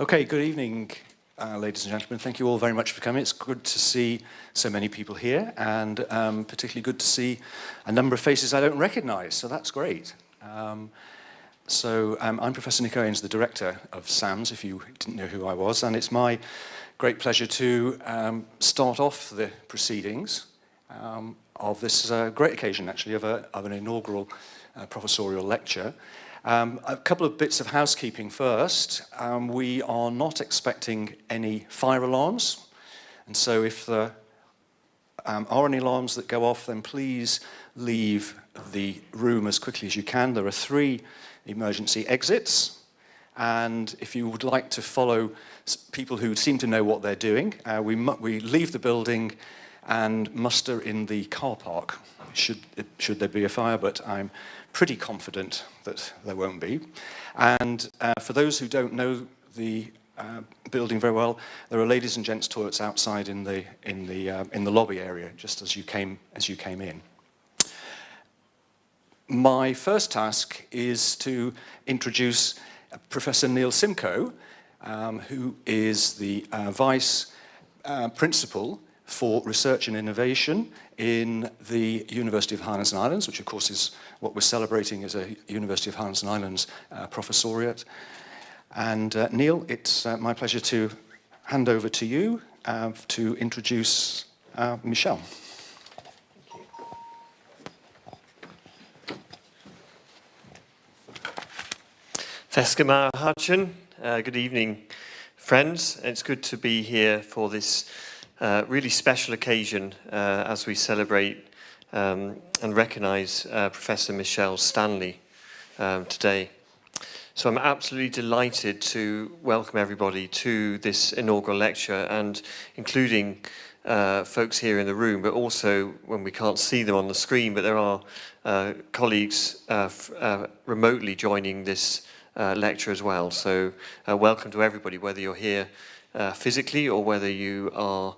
Okay, good evening, ladies and gentlemen. Thank you all very much for coming. It's good to see so many people here, and particularly good to see a number of faces I don't recognise, so that's great. I'm Professor Nick Owens, the director of SAMS, if you didn't know who I was, and it's my great pleasure to start off the proceedings of this great occasion, actually, of an inaugural professorial lecture. A couple of bits of housekeeping first. We are not expecting any fire alarms, and so if there are any alarms that go off, then please leave the room as quickly as you can. There are 3 emergency exits, and if you would like to follow people who seem to know what they're doing, we leave the building and muster in the car park should there be a fire, but I'm pretty confident that there won't be. And for those who don't know the building very well, there are ladies and gents toilets outside in the lobby area, just as you came in. My first task is to introduce Professor Neil Simcoe, who is the Vice Principal for Research and Innovation in the University of Highlands and Islands, which of course is what we're celebrating as a University of Highlands and Islands Professoriate. And Neil, it's my pleasure to hand over to you to introduce Michele. Fescamar Hudson. Good evening, friends. It's good to be here for this really special occasion as we celebrate and recognise Professor Michele Stanley today. So I'm absolutely delighted to welcome everybody to this inaugural lecture, and including folks here in the room, but also when we can't see them on the screen, but there are colleagues remotely joining this lecture as well. So welcome to everybody, whether you're here physically or whether you are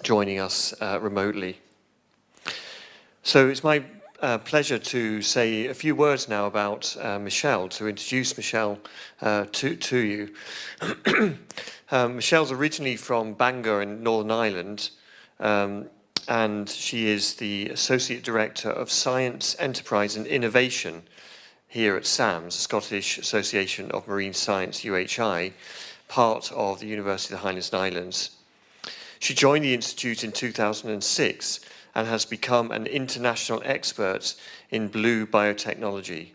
joining us remotely. So it's my pleasure to say a few words now about Michele, to introduce Michele to you. Michele's originally from Bangor in Northern Ireland, and she is the Associate Director of Science, Enterprise and Innovation here at SAMS, Scottish Association of Marine Science, UHI, part of the University of the Highlands and Islands. She joined the Institute in 2006 and has become an international expert in blue biotechnology.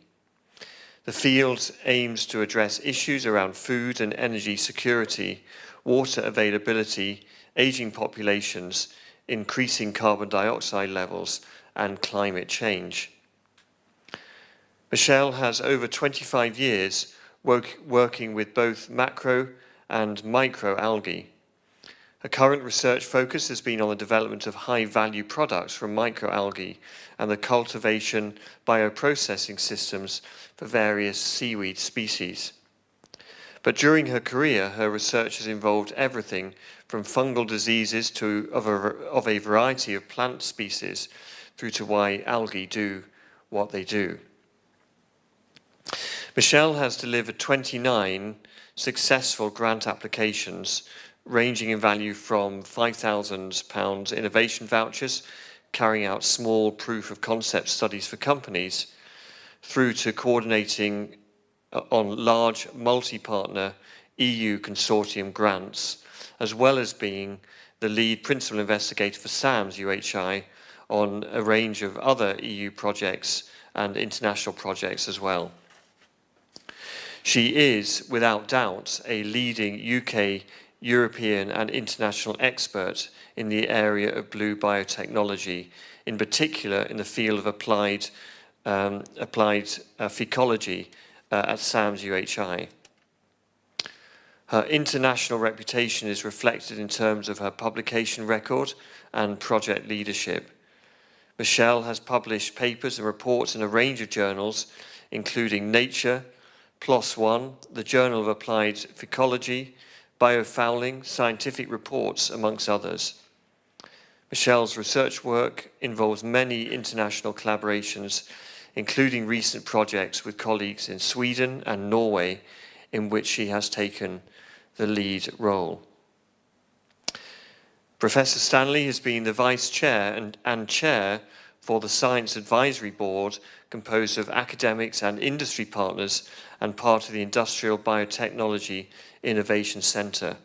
The field aims to address issues around food and energy security, water availability, aging populations, increasing carbon dioxide levels, and climate change. Michele has over 25 years working with both macro and microalgae. Her current research focus has been on the development of high-value products from microalgae and the cultivation bioprocessing systems for various seaweed species. But during her career, her research has involved everything from fungal diseases of a variety of plant species through to why algae do what they do. Michele has delivered 29 successful grant applications ranging in value from £5,000 innovation vouchers, carrying out small proof of concept studies for companies, through to coordinating on large multi-partner EU consortium grants, as well as being the lead principal investigator for SAMS UHI on a range of other EU projects and international projects as well. She is, without doubt, a leading UK, European and international expert in the area of blue biotechnology, in particular in the field of applied ecology at SAMS UHI. Her international reputation is reflected in terms of her publication record and project leadership. Michele has published papers and reports in a range of journals, including Nature, PLOS ONE, the Journal of Applied Ecology, Biofouling, Scientific Reports, amongst others. Michele's research work involves many international collaborations, including recent projects with colleagues in Sweden and Norway in which she has taken the lead role. Professor Stanley has been the Vice Chair and Chair for the Science Advisory Board, composed of academics and industry partners and part of the Industrial Biotechnology Innovation Centre.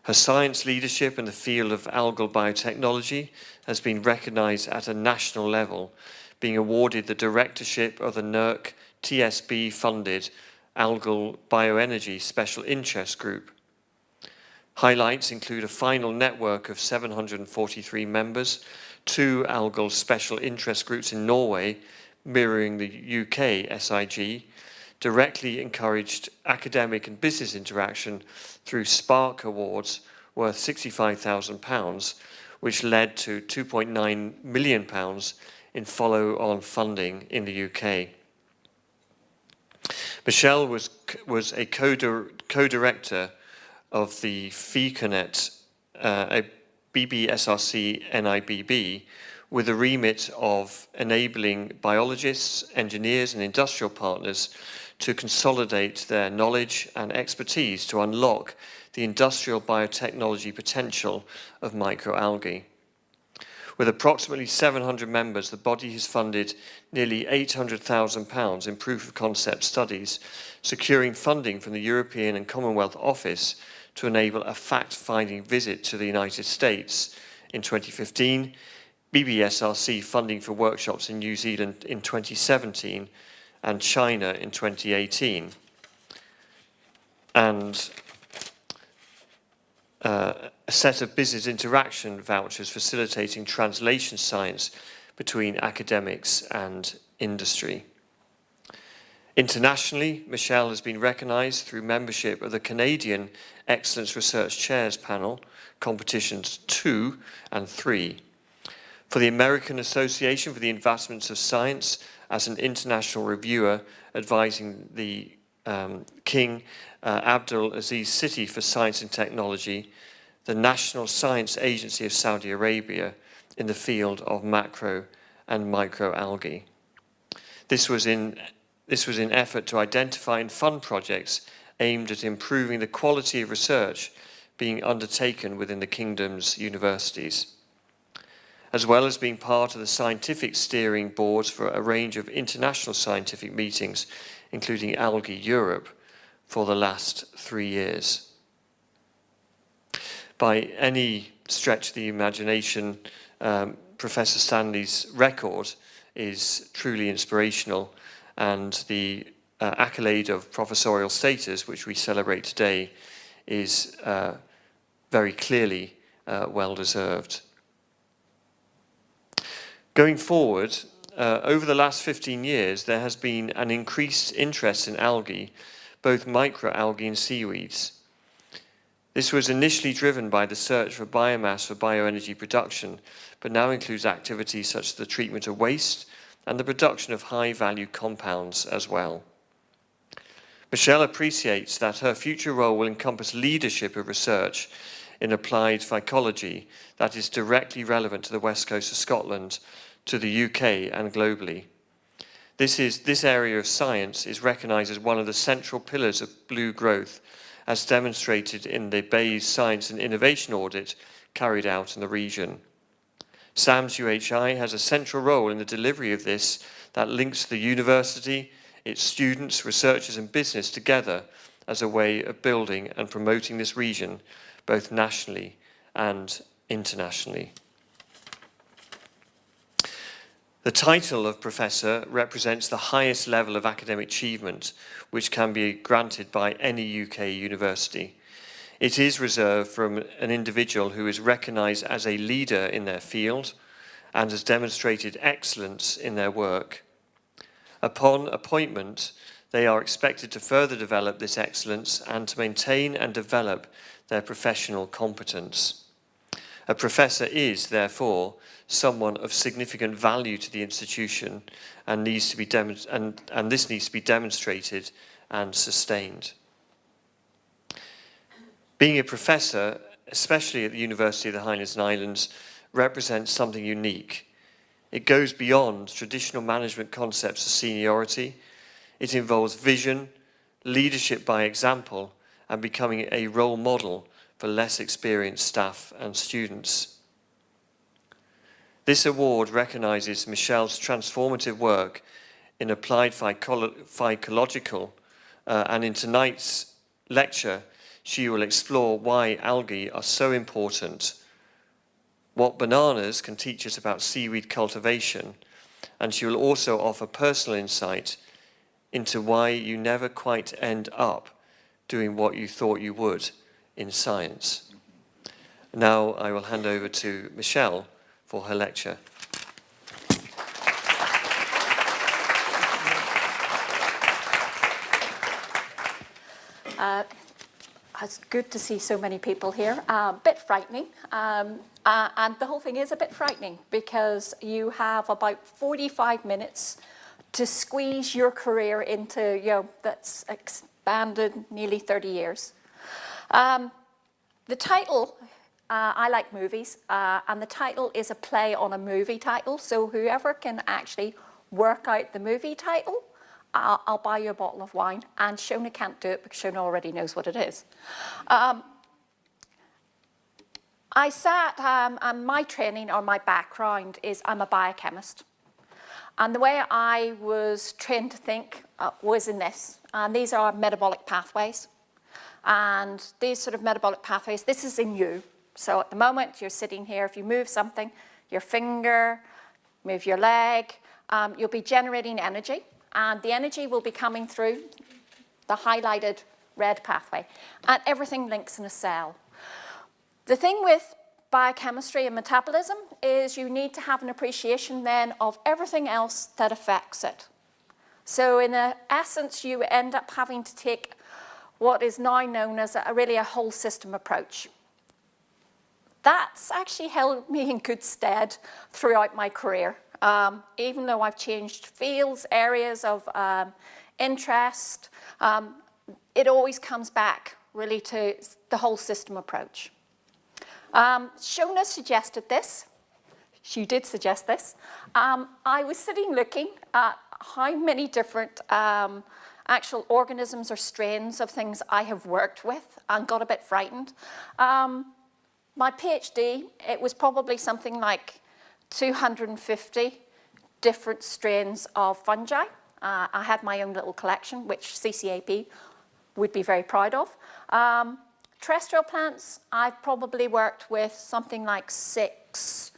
Her science leadership in the field of algal biotechnology has been recognised at a national level, being awarded the directorship of the NERC TSB-funded Algal Bioenergy Special Interest Group. Highlights include a final network of 743 members, 2 algal special interest groups in Norway, mirroring the UK SIG, directly encouraged academic and business interaction through Spark Awards worth £65,000, which led to £2.9 million in follow-on funding in the UK. Michele was a co-director of the FECONET, a BBSRC NIBB, with a remit of enabling biologists, engineers and industrial partners to consolidate their knowledge and expertise to unlock the industrial biotechnology potential of microalgae. With approximately 700 members, the body has funded nearly £800,000 in proof of concept studies, securing funding from the European and Commonwealth Office to enable a fact-finding visit to the United States in 2015, BBSRC funding for workshops in New Zealand in 2017, and China in 2018. And a set of business interaction vouchers facilitating translation science between academics and industry. Internationally, Michele has been recognised through membership of the Canadian Excellence Research Chairs Panel, competitions 2 and 3, for the American Association for the Advancement of Science as an international reviewer advising the King Abdul Aziz City for Science and Technology, the National Science Agency of Saudi Arabia in the field of macro and microalgae. This was in effort to identify and fund projects aimed at improving the quality of research being undertaken within the Kingdom's universities, as well as being part of the scientific steering boards for a range of international scientific meetings, including Algae Europe, for the last 3 years. By any stretch of the imagination, Professor Stanley's record is truly inspirational, and the accolade of professorial status, which we celebrate today, is very clearly well-deserved. Going forward, over the last 15 years, there has been an increased interest in algae, both microalgae and seaweeds. This was initially driven by the search for biomass for bioenergy production, but now includes activities such as the treatment of waste and the production of high-value compounds as well. Michele appreciates that her future role will encompass leadership of research in applied phycology that is directly relevant to the west coast of Scotland, to the UK and globally. This area of science is recognised as one of the central pillars of blue growth, as demonstrated in the Bayes Science and Innovation Audit carried out in the region. SAMS UHI has a central role in the delivery of this that links the university, its students, researchers and business together as a way of building and promoting this region, both nationally and internationally. The title of professor represents the highest level of academic achievement which can be granted by any UK university. It is reserved for an individual who is recognised as a leader in their field and has demonstrated excellence in their work. Upon appointment, they are expected to further develop this excellence and to maintain and develop their professional competence. A professor is, therefore, someone of significant value to the institution and this needs to be demonstrated and sustained. Being a professor, especially at the University of the Highlands and Islands, represents something unique. It goes beyond traditional management concepts of seniority. It involves vision, leadership by example, and becoming a role model for less experienced staff and students. This award recognises Michele's transformative work in applied phycological, and in tonight's lecture, she will explore why algae are so important, what bananas can teach us about seaweed cultivation, and she will also offer personal insight into why you never quite end up doing what you thought you would in science. Now I will hand over to Michele for her lecture. It's good to see so many people here. A bit frightening, and the whole thing is a bit frightening because you have about 45 minutes to squeeze your career into, that's expanded nearly 30 years. The title, I like movies, and the title is a play on a movie title, so whoever can actually work out the movie title, I'll buy you a bottle of wine, and Shona can't do it because Shona already knows what it is. I sat, and my training or my background is I'm a biochemist. And the way I was trained to think was in this. And these are metabolic pathways. And these sort of metabolic pathways, this is in you. So at the moment you're sitting here, if you move something, your finger, move your leg, you'll be generating energy. And the energy will be coming through the highlighted red pathway. And everything links in a cell. The thing with biochemistry and metabolism is you need to have an appreciation then of everything else that affects it. So in essence, you end up having to take what is now known as really a whole system approach. That's actually held me in good stead throughout my career. Even though I've changed fields, areas of interest, it always comes back really to the whole system approach. Shona suggested this. She did suggest this. I was sitting looking at how many different actual organisms or strains of things I have worked with and got a bit frightened. My PhD, it was probably something like 250 different strains of fungi. I had my own little collection, which CCAP would be very proud of. Terrestrial plants, I've probably worked with something like 6,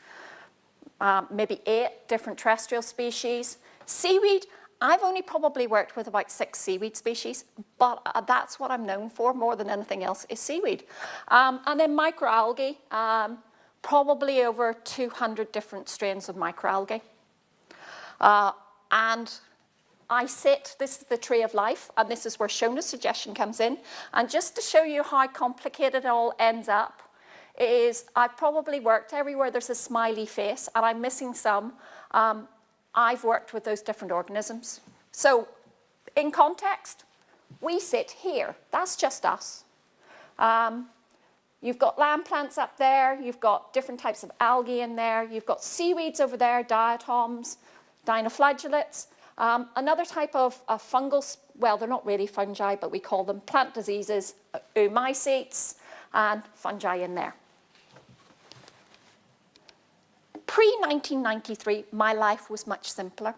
maybe 8 different terrestrial species. Seaweed, I've only probably worked with about 6 seaweed species, but that's what I'm known for more than anything else is seaweed. And then microalgae, probably over 200 different strains of microalgae. And I sit, this is the tree of life, and this is where Shona's suggestion comes in. And just to show you how complicated it all ends up, is I've probably worked everywhere there's a smiley face, and I'm missing some. I've worked with those different organisms. So in context, we sit here. That's just us. You've got land plants up there. You've got different types of algae in there. You've got seaweeds over there, diatoms, dinoflagellates. Another type of fungal, well, they're not really fungi, but we call them plant diseases, oomycetes, and fungi in there. Pre-1993, my life was much simpler.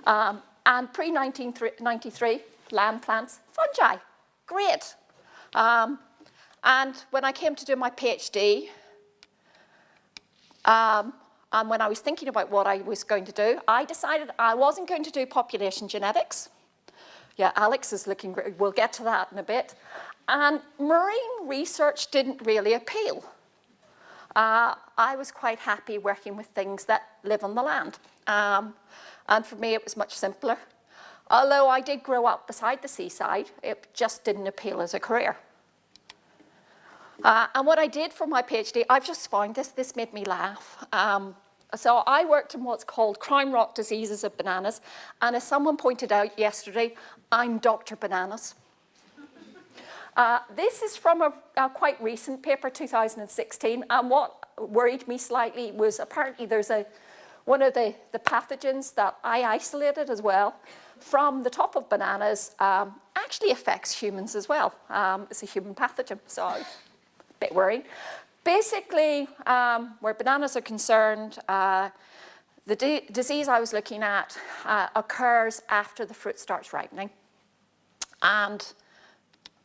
And pre-1993, land plants, fungi, great. And when I came to do my PhD, and when I was thinking about what I was going to do, I decided I wasn't going to do population genetics. Yeah, Alex is looking great. We'll get to that in a bit. And marine research didn't really appeal. I was quite happy working with things that live on the land. And for me, it was much simpler. Although I did grow up beside the seaside, it just didn't appeal as a career. And what I did for my PhD, I've just found this made me laugh. So I worked in what's called crime rock diseases of bananas. And as someone pointed out yesterday, I'm Dr. Bananas. This is from a quite recent paper, 2016. And what worried me slightly was apparently there's one of the pathogens that I isolated as well from the top of bananas actually affects humans as well. It's a human pathogen, so I'm a bit worried. Basically, where bananas are concerned, the disease I was looking at occurs after the fruit starts ripening. And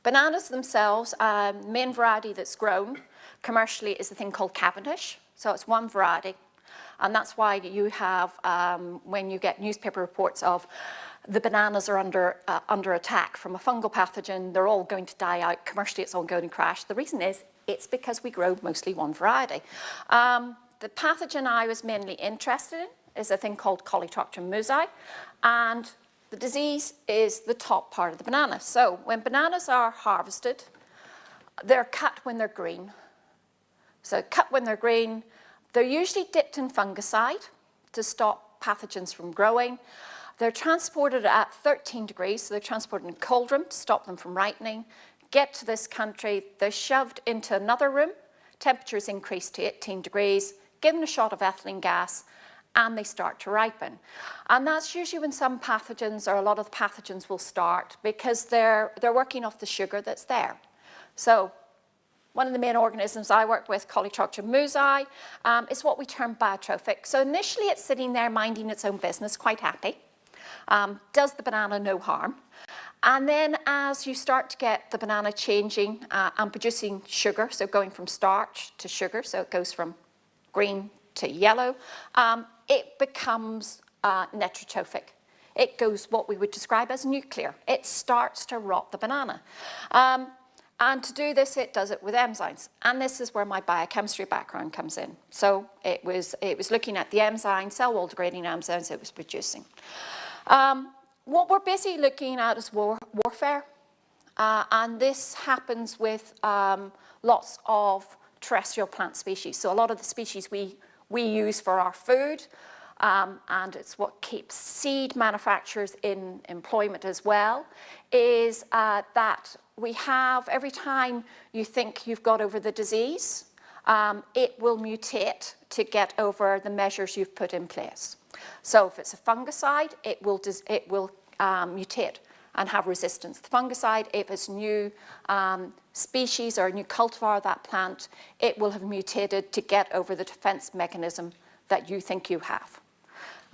bananas themselves, main variety that's grown commercially is a thing called Cavendish. So it's one variety. And that's why you have, when you get newspaper reports of the bananas are under attack from a fungal pathogen, they're all going to die out. Commercially, it's all going to crash. The reason is, it's because we grow mostly one variety. The pathogen I was mainly interested in is a thing called Coleotrocton musei, and the disease is the top part of the banana. So when bananas are harvested, they're cut when they're green. So cut when they're green, they're usually dipped in fungicide to stop pathogens from growing. They're transported at 13 degrees, so they're transported in a cold room to stop them from ripening. Get to this country, they're shoved into another room, temperatures increase to 18 degrees, given a shot of ethylene gas, and they start to ripen. And that's usually when some pathogens, or a lot of the pathogens, will start, because they're working off the sugar that's there. So one of the main organisms I work with, Coleotrocton musei, is what we term biotrophic. So initially it's sitting there minding its own business, quite happy. Does the banana no harm? And then as you start to get the banana changing and producing sugar, so going from starch to sugar, so it goes from green to yellow, it becomes netrotrophic. It goes what we would describe as nuclear. It starts to rot the banana. And to do this, it does it with enzymes. And this is where my biochemistry background comes in. So it was looking at the enzymes, cell wall degrading enzymes it was producing. What we're busy looking at is warfare. And this happens with lots of terrestrial plant species. So a lot of the species we use for our food, and it's what keeps seed manufacturers in employment as well, is that we have, every time you think you've got over the disease, it will mutate to get over the measures you've put in place. So if it's a fungicide, it will mutate and have resistance to the fungicide. If it's new species or a new cultivar of that plant, it will have mutated to get over the defense mechanism that you think you have.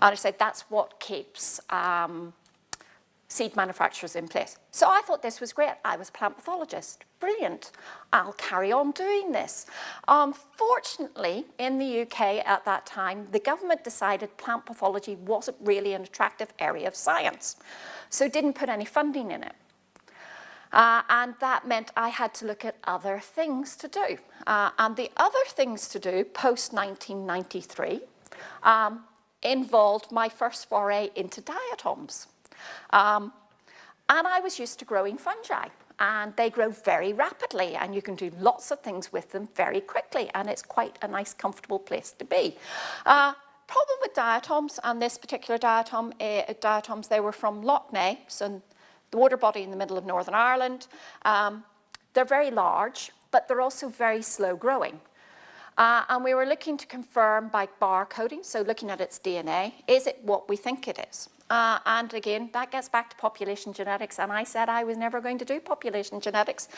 And I said that's what keeps seed manufacturers in place. So I thought this was great. I was a plant pathologist. Brilliant. I'll carry on doing this. Fortunately, in the UK at that time, the government decided plant pathology wasn't really an attractive area of science, so didn't put any funding in it. And that meant I had to look at other things to do. And the other things to do post-1993 involved my first foray into diatoms. And I was used to growing fungi, and they grow very rapidly, and you can do lots of things with them very quickly, and it's quite a nice, comfortable place to be. Problem with diatoms, and this particular diatoms, they were from Loch Ness, so the water body in the middle of Northern Ireland. They're very large, but they're also very slow growing. And we were looking to confirm by barcoding, so looking at its DNA, is it what we think it is? And again, that gets back to population genetics, and I said I was never going to do population genetics.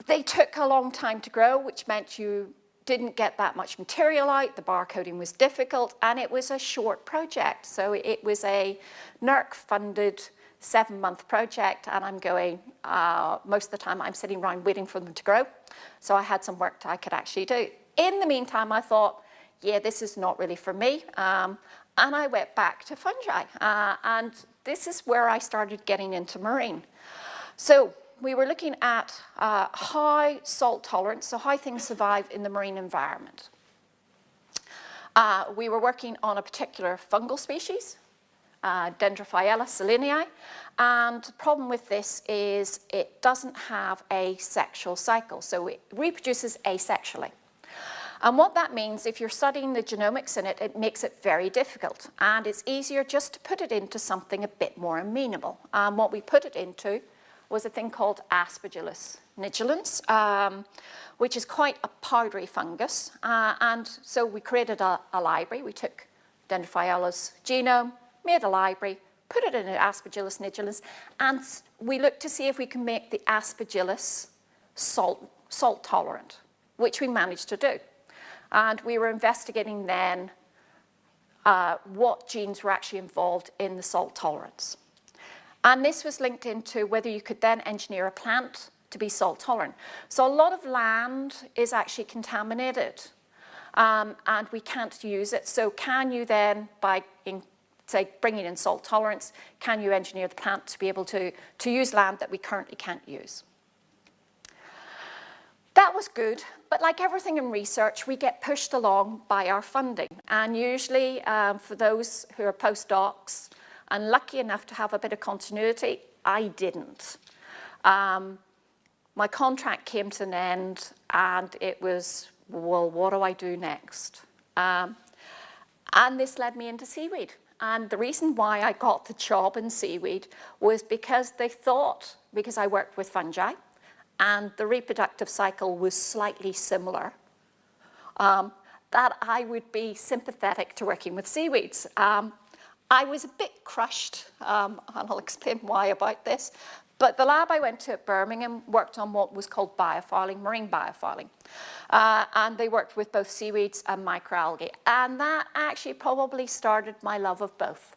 They took a long time to grow, which meant you didn't get that much material out, the barcoding was difficult, and it was a short project. So it was a NERC-funded 7-month project, and I'm going, most of the time I'm sitting around waiting for them to grow. So I had some work that I could actually do. In the meantime, I thought, yeah, this is not really for me. And I went back to fungi. And this is where I started getting into marine. So we were looking at high salt tolerance, so how things survive in the marine environment. We were working on a particular fungal species, Dendrophyella selenii, and the problem with this is it doesn't have a sexual cycle, so it reproduces asexually. And what that means, if you're studying the genomics in it, it makes it very difficult, and it's easier just to put it into something a bit more amenable. What we put it into was a thing called Aspergillus nigilans, which is quite a powdery fungus, and so we created a library. We took Dendrophyella's genome, made a library, put it in an Aspergillus nigilis, and we looked to see if we can make the Aspergillus salt tolerant, which we managed to do. And we were investigating then what genes were actually involved in the salt tolerance. And this was linked into whether you could then engineer a plant to be salt tolerant. So a lot of land is actually contaminated and we can't use it. So can you then, by say bringing in salt tolerance, can you engineer the plant to be able to use land that we currently can't use? That was good, but like everything in research, we get pushed along by our funding. And usually for those who are postdocs, and lucky enough to have a bit of continuity, I didn't. My contract came to an end and it was, well, what do I do next? And this led me into seaweed. And the reason why I got the job in seaweed was because they thought, because I worked with fungi, and the reproductive cycle was slightly similar, that I would be sympathetic to working with seaweeds. I was a bit crushed, and I'll explain why about this, but the lab I went to at Birmingham worked on what was called biofouling, marine biofouling. And they worked with both seaweeds and microalgae. And that actually probably started my love of both.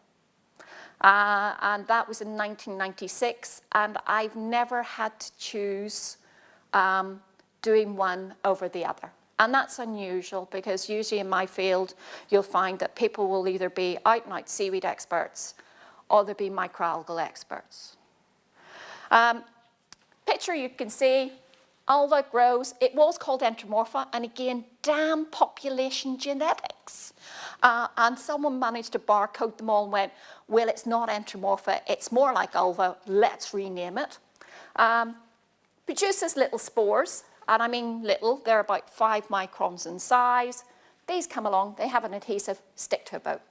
And that was in 1996, and I've never had to choose doing one over the other. And that's unusual because usually in my field, you'll find that people will either be out and out seaweed experts or they'll be microalgal experts. Picture you can see, alga grows. It was called entomorpha, and again, damn population genetics. And someone managed to barcode them all and went, well, it's not entomorpha, it's more like alga, let's rename it. Produces little spores. And I mean little, they're about 5 microns in size. These come along, they have an adhesive, stick to a boat.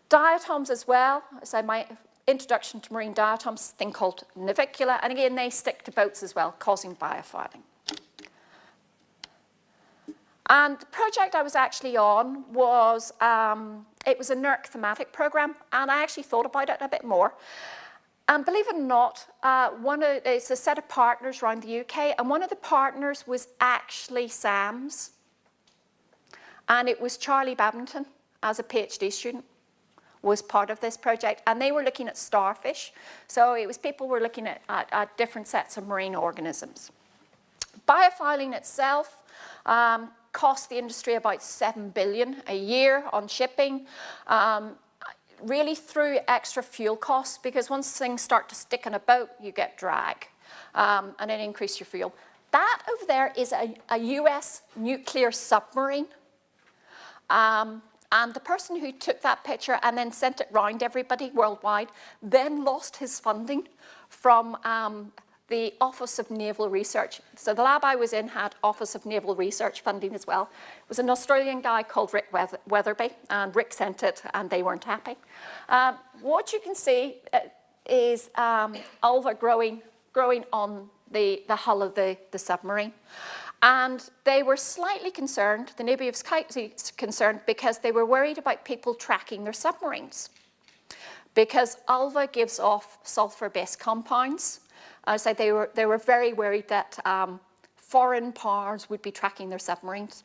Diatoms as well, so my introduction to marine diatoms, thing called navicula, and again, they stick to boats as well, causing biofouling. And the project I was actually on was, it was a NERC thematic program, and I actually thought about it a bit more. And believe it or not, it's a set of partners around the UK, and one of the partners was actually SAMS. And it was Charlie Babington, as a PhD student, was part of this project. And they were looking at starfish. So it was people were looking at different sets of marine organisms. Biofouling itself cost the industry about $7 billion a year on shipping. Really through extra fuel costs, because once things start to stick in a boat, you get drag, and then increase your fuel. That over there is a US nuclear submarine. And the person who took that picture and then sent it round everybody worldwide then lost his funding from the Office of Naval Research. So the lab I was in had Office of Naval Research funding as well. It was an Australian guy called Rick Weatherby, and Rick sent it, and they weren't happy. What you can see is alga growing on the hull of the submarine. And they were slightly concerned, the Navy was slightly concerned, because they were worried about people tracking their submarines. Because alga gives off sulfur-based compounds. So they were very worried that foreign powers would be tracking their submarines.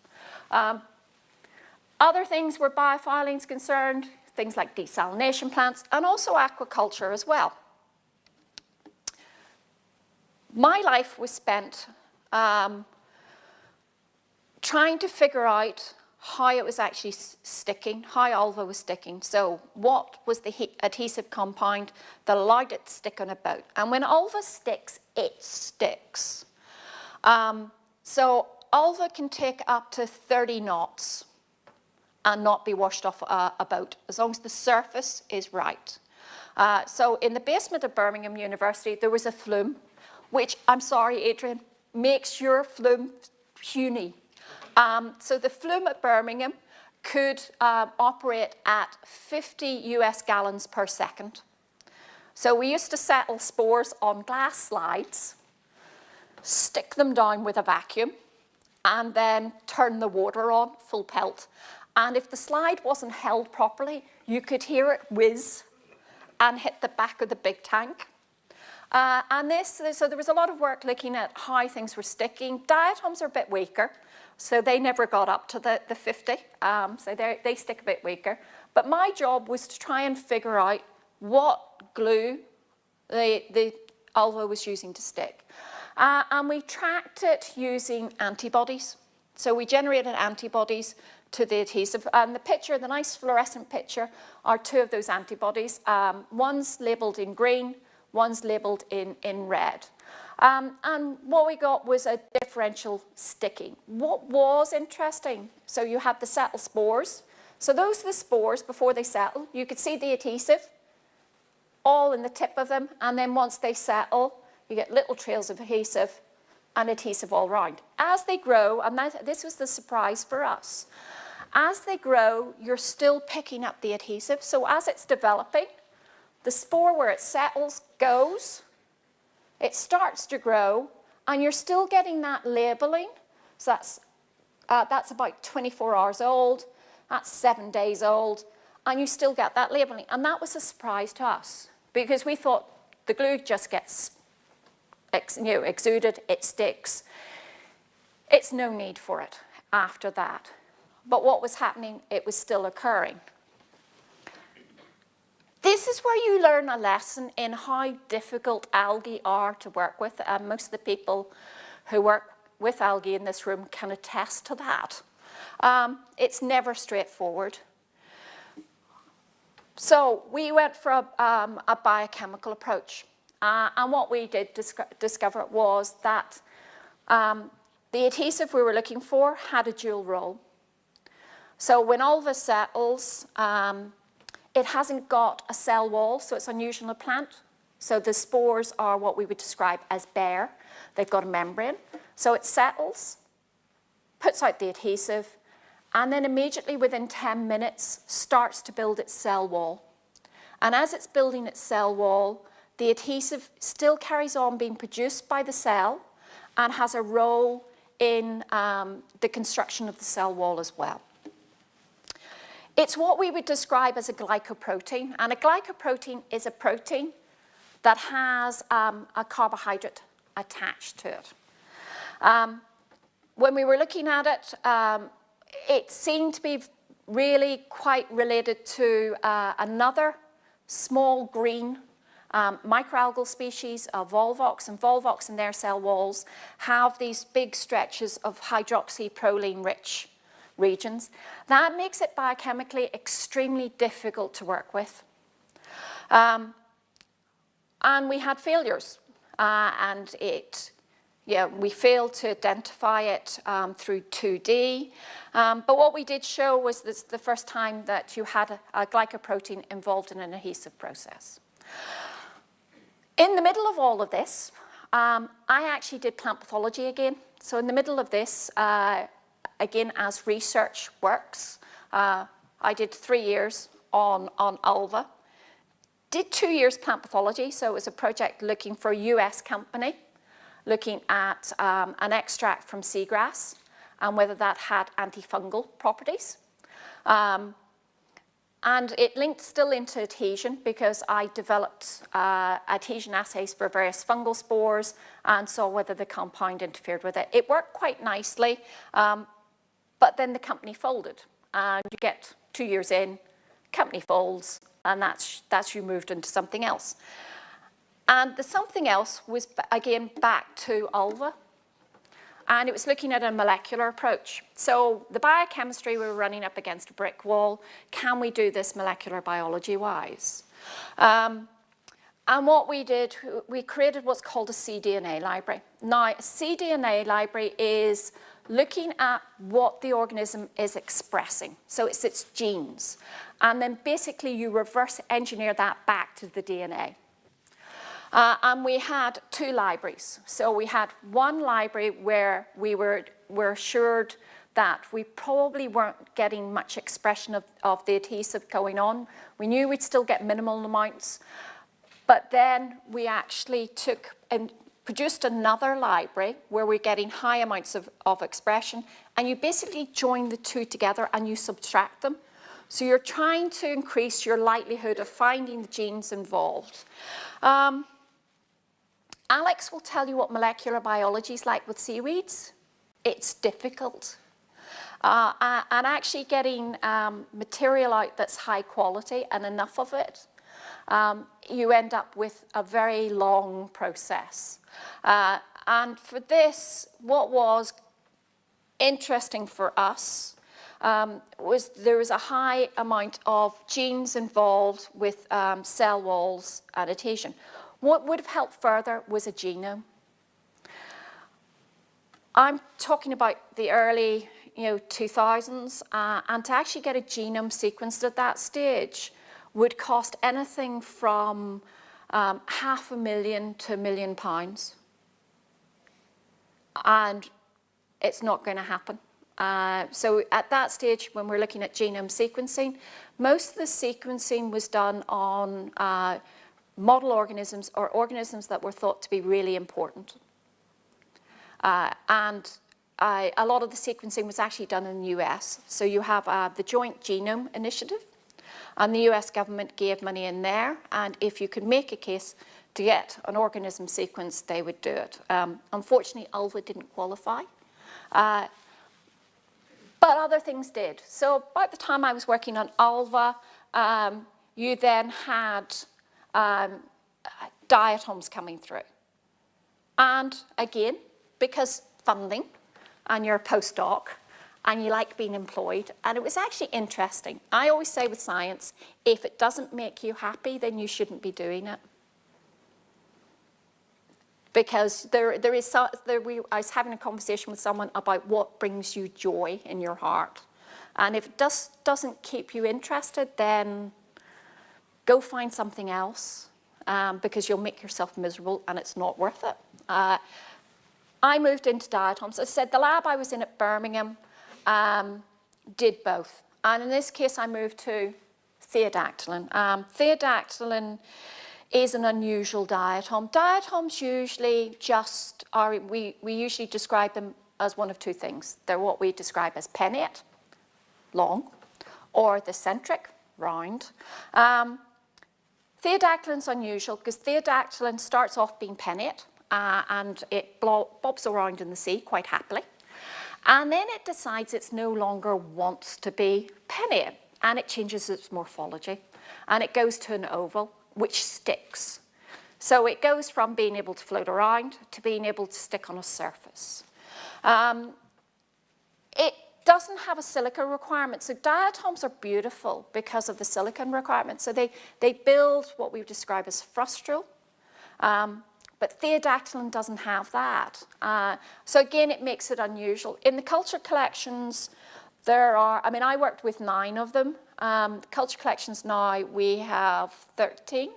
Other things where biofouling is concerned, things like desalination plants, and also aquaculture as well. My life was spent trying to figure out how it was actually sticking, how alga was sticking. So what was the adhesive compound that allowed it to stick on a boat? And when alga sticks, it sticks. So alga can take up to 30 knots and not be washed off a boat, as long as the surface is right. So in the basement of Birmingham University, there was a flume, which, I'm sorry, Adrian, makes your flume puny. So the flume at Birmingham could operate at 50 US gallons per second. So we used to settle spores on glass slides, stick them down with a vacuum, and then turn the water on full pelt. And if the slide wasn't held properly, you could hear it whiz and hit the back of the big tank. So there was a lot of work looking at how things were sticking. Diatoms are a bit weaker, so they never got up to the 50, so they stick a bit weaker. But my job was to try and figure out what glue the ulva was using to stick. And we tracked it using antibodies. So we generated antibodies to the adhesive. And the picture, the nice fluorescent picture, are two of those antibodies. One's labeled in green, one's labeled in red. And what we got was a differential sticking. What was interesting, so you had the settle spores. So those are the spores before they settle. You could see the adhesive all in the tip of them, and then once they settle, you get little trails of adhesive and adhesive all round. As they grow, and this was the surprise for us, as they grow, you're still picking up the adhesive. So as it's developing, the spore where it settles goes, it starts to grow, and you're still getting that labeling. So that's about 24 hours old, that's 7 days old, and you still get that labeling. And that was a surprise to us, because we thought the glue just gets exuded, it sticks. It's no need for it after that. But what was happening, it was still occurring. This is where you learn a lesson in how difficult algae are to work with. And most of the people who work with algae in this room can attest to that. It's never straightforward. So we went for a biochemical approach. And what we did discover was that the adhesive we were looking for had a dual role. So when ulva settles, it hasn't got a cell wall, so it's unusual in a plant. So the spores are what we would describe as bare. They've got a membrane. So it settles, puts out the adhesive, and then immediately within 10 minutes starts to build its cell wall. And as it's building its cell wall, the adhesive still carries on being produced by the cell and has a role in the construction of the cell wall as well. It's what we would describe as a glycoprotein, and a glycoprotein is a protein that has a carbohydrate attached to it. When we were looking at it, it seemed to be really quite related to another small green microalgal species of Volvox, and Volvox in their cell walls have these big stretches of hydroxyproline-rich regions. That makes it biochemically extremely difficult to work with. And we had failures, and we failed to identify it through 2D. But what we did show was this the first time that you had a glycoprotein involved in an adhesive process. In the middle of all of this, I actually did plant pathology again. So in the middle of this, again, as research works, I did 3 years on ulva. Did 2 years plant pathology, so it was a project looking for a US company, looking at an extract from seagrass and whether that had antifungal properties. And it linked still into adhesion because I developed adhesion assays for various fungal spores and saw whether the compound interfered with it. It worked quite nicely, but then the company folded. And you get 2 years in, company folds, and that's you moved into something else. And the something else was, again, back to ulva. And it was looking at a molecular approach. So the biochemistry, we were running up against a brick wall. Can we do this molecular biology-wise? And what we did, we created what's called a cDNA library. Now, a cDNA library is looking at what the organism is expressing. So it's its genes. And then basically you reverse engineer that back to the DNA. And we had 2 libraries. So we had one library where we were assured that we probably weren't getting much expression of the adhesive going on. We knew we'd still get minimal amounts. But then we actually took and produced another library where we're getting high amounts of expression. And you basically join the 2 together and you subtract them. So you're trying to increase your likelihood of finding the genes involved. Alex will tell you what molecular biology is like with seaweeds. It's difficult. And actually getting material out that's high quality and enough of it, you end up with a very long process. And for this, what was interesting for us was there was a high amount of genes involved with cell walls and adhesion. What would have helped further was a genome. I'm talking about the early 2000s, and to actually get a genome sequenced at that stage would cost anything from £500,000 to £1 million. And it's not going to happen. So at that stage, when we're looking at genome sequencing, most of the sequencing was done on model organisms or organisms that were thought to be really important. And a lot of the sequencing was actually done in the US. So you have the Joint Genome Initiative, and the US government gave money in there, and if you could make a case to get an organism sequenced, they would do it. Unfortunately, Algae didn't qualify, but other things did. So by the time I was working on Alva, you then had diatoms coming through. And again, because funding, and you're a postdoc, and you like being employed, and it was actually interesting. I always say with science, if it doesn't make you happy, then you shouldn't be doing it. Because I was having a conversation with someone about what brings you joy in your heart. And if it doesn't keep you interested, then go find something else, because you'll make yourself miserable and it's not worth it. I moved into diatoms. As I said, the lab I was in at Birmingham did both. And in this case, I moved to Theodactylon. Theodactylon is an unusual diatom. Diatoms usually just are, we usually describe them as one of two things. They're what we describe as pinnate, long, or the centric, round. Theodactylon's unusual because Theodactylon starts off being pinnate, and it bobs around in the sea quite happily. And then it decides it no longer wants to be pinnate, and it changes its morphology. And it goes to an oval, which sticks. So it goes from being able to float around to being able to stick on a surface. It doesn't have a silica requirement. So diatoms are beautiful because of the silicon requirement. So they build what we would describe as frustral. But Theodactylon doesn't have that. So again, it makes it unusual. In the culture collections, there are, I worked with 9 of them. The culture collections now, we have 13.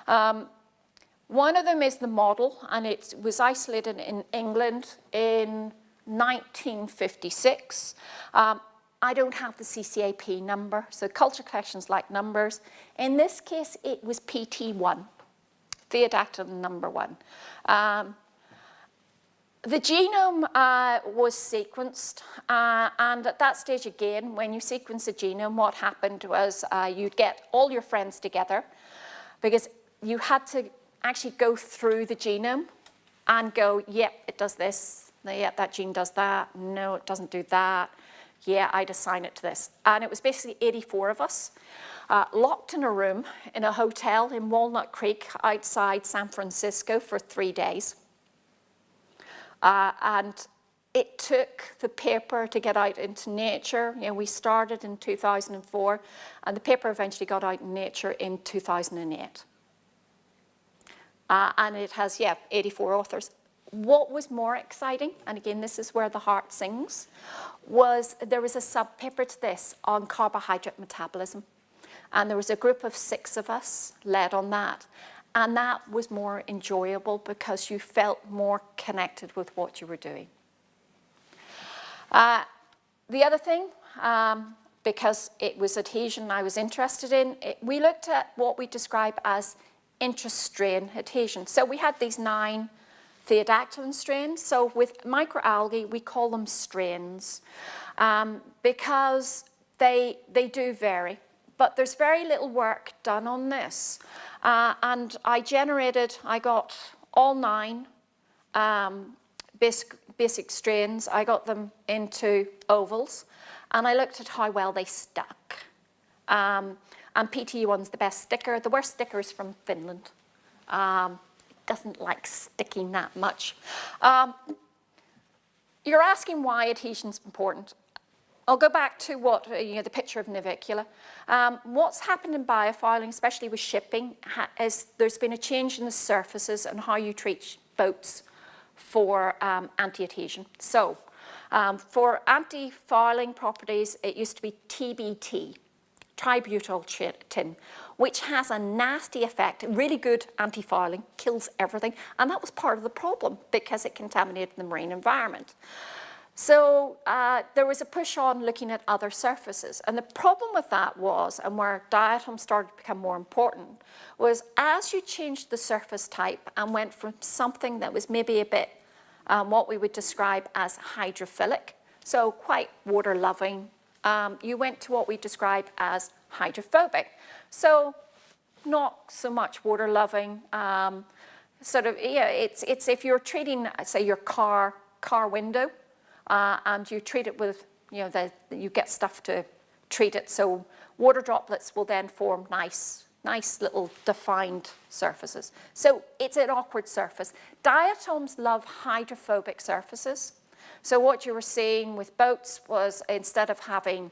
One of them is the model, and it was isolated in England in 1956. I don't have the CCAP number, so culture collections like numbers. In this case, it was PT1. Theodactylon number 1. The genome was sequenced, and at that stage again, when you sequence a genome, what happened was you'd get all your friends together, because you had to actually go through the genome and go, yep, it does this, yep, that gene does that, no, it doesn't do that, yeah, I'd assign it to this. And it was basically 84 of us. Locked in a room in a hotel in Walnut Creek outside San Francisco for 3 days. And it took the paper to get out into Nature. We started in 2004, and the paper eventually got out in Nature in 2008. And it has, 84 authors. What was more exciting, and again, this is where the heart sings, was there was a sub-paper to this on carbohydrate metabolism. And there was a group of 6 of us led on that. And that was more enjoyable because you felt more connected with what you were doing. The other thing, because it was adhesion I was interested in, we looked at what we describe as intra-strain adhesion. So we had these 9 Theodactylon strains. So with microalgae, we call them strains because they do vary, but there's very little work done on this. And I got all 9 basic strains. I got them into ovals, and I looked at how well they stuck. And PT1's the best sticker. The worst sticker is from Finland. It doesn't like sticking that much. You're asking why adhesion's important. I'll go back to the picture of Navicula. What's happened in biofouling, especially with shipping, is there's been a change in the surfaces and how you treat boats for anti-adhesion. So for anti-fouling properties, it used to be TBT, tributyl tin, which has a nasty effect, really good anti-fouling, kills everything, and that was part of the problem because it contaminated the marine environment. So there was a push on looking at other surfaces, and the problem with that was, and where diatoms started to become more important, was as you changed the surface type and went from something that was maybe a bit what we would describe as hydrophilic, so quite water-loving, you went to what we describe as hydrophobic. So not so much water-loving, it's if you're treating, say, your car window, and you treat it with, you get stuff to treat it, so water droplets will then form nice little defined surfaces. So it's an awkward surface. Diatoms love hydrophobic surfaces. So what you were seeing with boats was, instead of having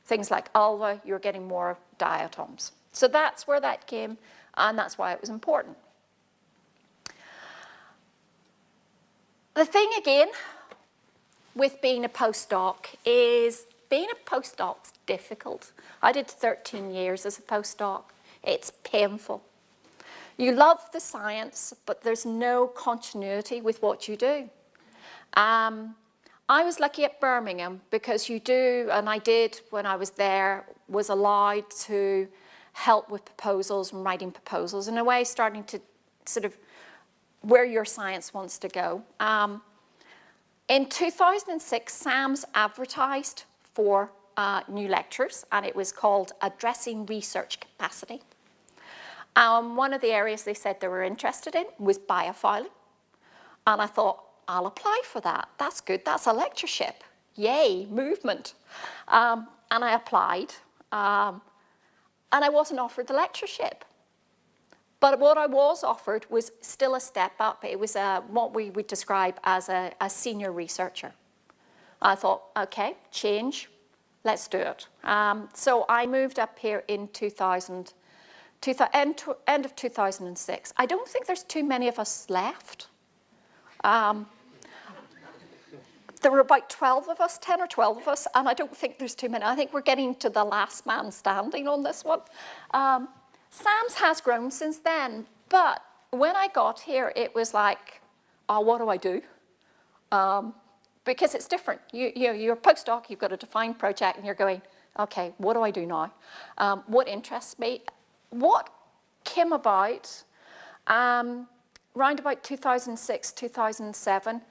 things like algae, you're getting more diatoms. So that's where that came, and that's why it was important. The thing again with being a postdoc is being a postdoc's difficult. I did 13 years as a postdoc. It's painful. You love the science, but there's no continuity with what you do. I was lucky at Birmingham because you do, and I did when I was there, was allowed to help with proposals and writing proposals, in a way starting to sort of where your science wants to go. In 2006, SAMS advertised for new lectures, and it was called Addressing Research Capacity. One of the areas they said they were interested in was biofouling, and I thought, I'll apply for that. That's good. That's a lectureship. Yay, movement. And I applied, and I wasn't offered the lectureship. But what I was offered was still a step up. It was what we would describe as a senior researcher. I thought, okay, change, let's do it. So I moved up here in end of 2006. I don't think there's too many of us left. There were about 12 of us, 10 or 12 of us, and I don't think there's too many. I think we're getting to the last man standing on this one. SAMS has grown since then, but when I got here, it was like, oh, what do I do? Because it's different. You're a postdoc, you've got a defined project, and you're going, okay, what do I do now? What interests me? What came about, round about 2006, 2007,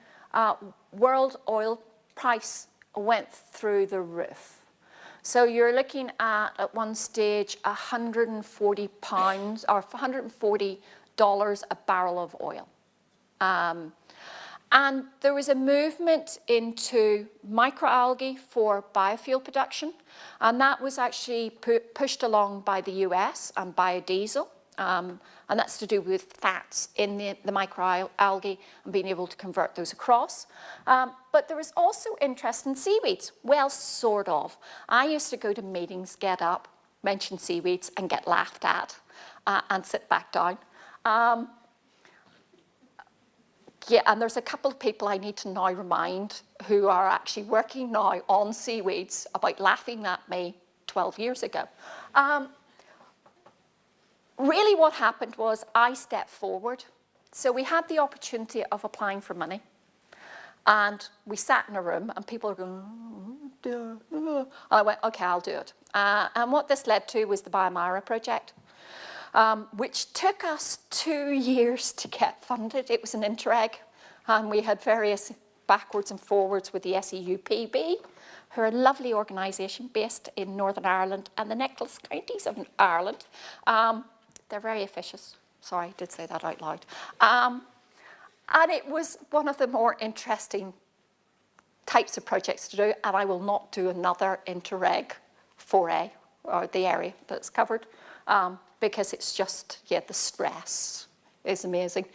world oil price went through the roof. So you're looking at one stage, 140 pounds or $140 a barrel of oil. And there was a movement into microalgae for biofuel production, and that was actually pushed along by the US and biodiesel, and that's to do with fats in the microalgae and being able to convert those across. But there was also interest in seaweeds. Well, sort of. I used to go to meetings, get up, mention seaweeds, and get laughed at, and sit back down. Yeah, and there's a couple of people I need to now remind who are actually working now on seaweeds about laughing at me 12 years ago. Really what happened was I stepped forward. So we had the opportunity of applying for money. And we sat in a room and people are going, and I went, okay, I'll do it. And what this led to was the Biomass project, which took us 2 years to get funded. It was an interreg, and we had various backwards and forwards with the SEUPB who are a lovely organisation based in Northern Ireland and the Necklace Counties of Ireland. They're very officious. Sorry, I did say that out loud. And it was one of the more interesting types of projects to do, and I will not do another Interreg 4A, or the area that's covered, because it's just, yeah, the stress is amazing.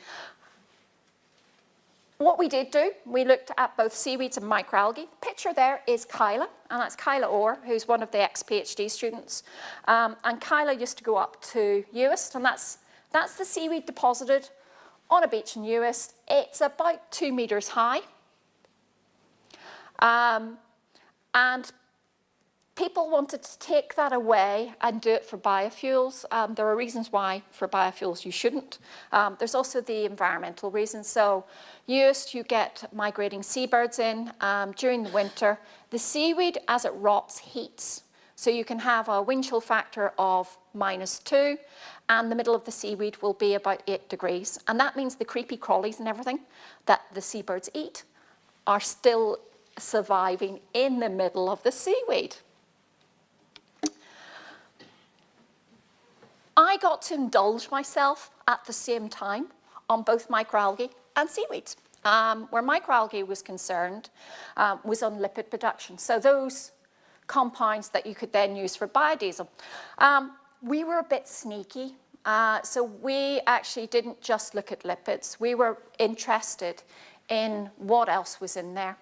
What we did do, we looked at both seaweeds and microalgae. The picture there is Kyla, and that's Kyla Orr, who's one of the ex-PhD students. And Kyla used to go up to Uist, and that's the seaweed deposited on a beach in Uist. It's about 2 meters high. And people wanted to take that away and do it for biofuels. There are reasons why for biofuels you shouldn't. There's also the environmental reasons. So Uist, you get migrating seabirds in during the winter. The seaweed, as it rots, heats. So you can have a wind chill factor of -2, and the middle of the seaweed will be about 8 degrees. And that means the creepy crawlies and everything that the seabirds eat are still surviving in the middle of the seaweed. I got to indulge myself at the same time on both microalgae and seaweeds. Where microalgae was concerned was on lipid production. So those compounds that you could then use for biodiesel. We were a bit sneaky. So we actually didn't just look at lipids. We were interested in what else was in there.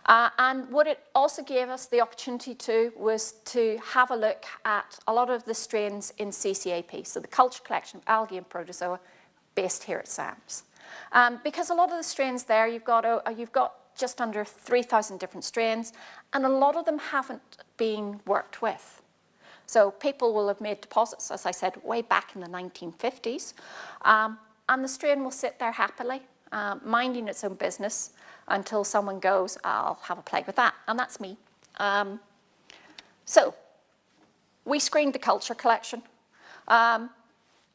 And what it also gave us the opportunity to was to have a look at a lot of the strains in CCAP, so the culture collection of algae and protozoa based here at SAMS. Because a lot of the strains there, you've got just under 3,000 different strains, and a lot of them haven't been worked with. So people will have made deposits, as I said, way back in the 1950s, and the strain will sit there happily, minding its own business, until someone goes, I'll have a play with that, and that's me. So we screened the culture collection, and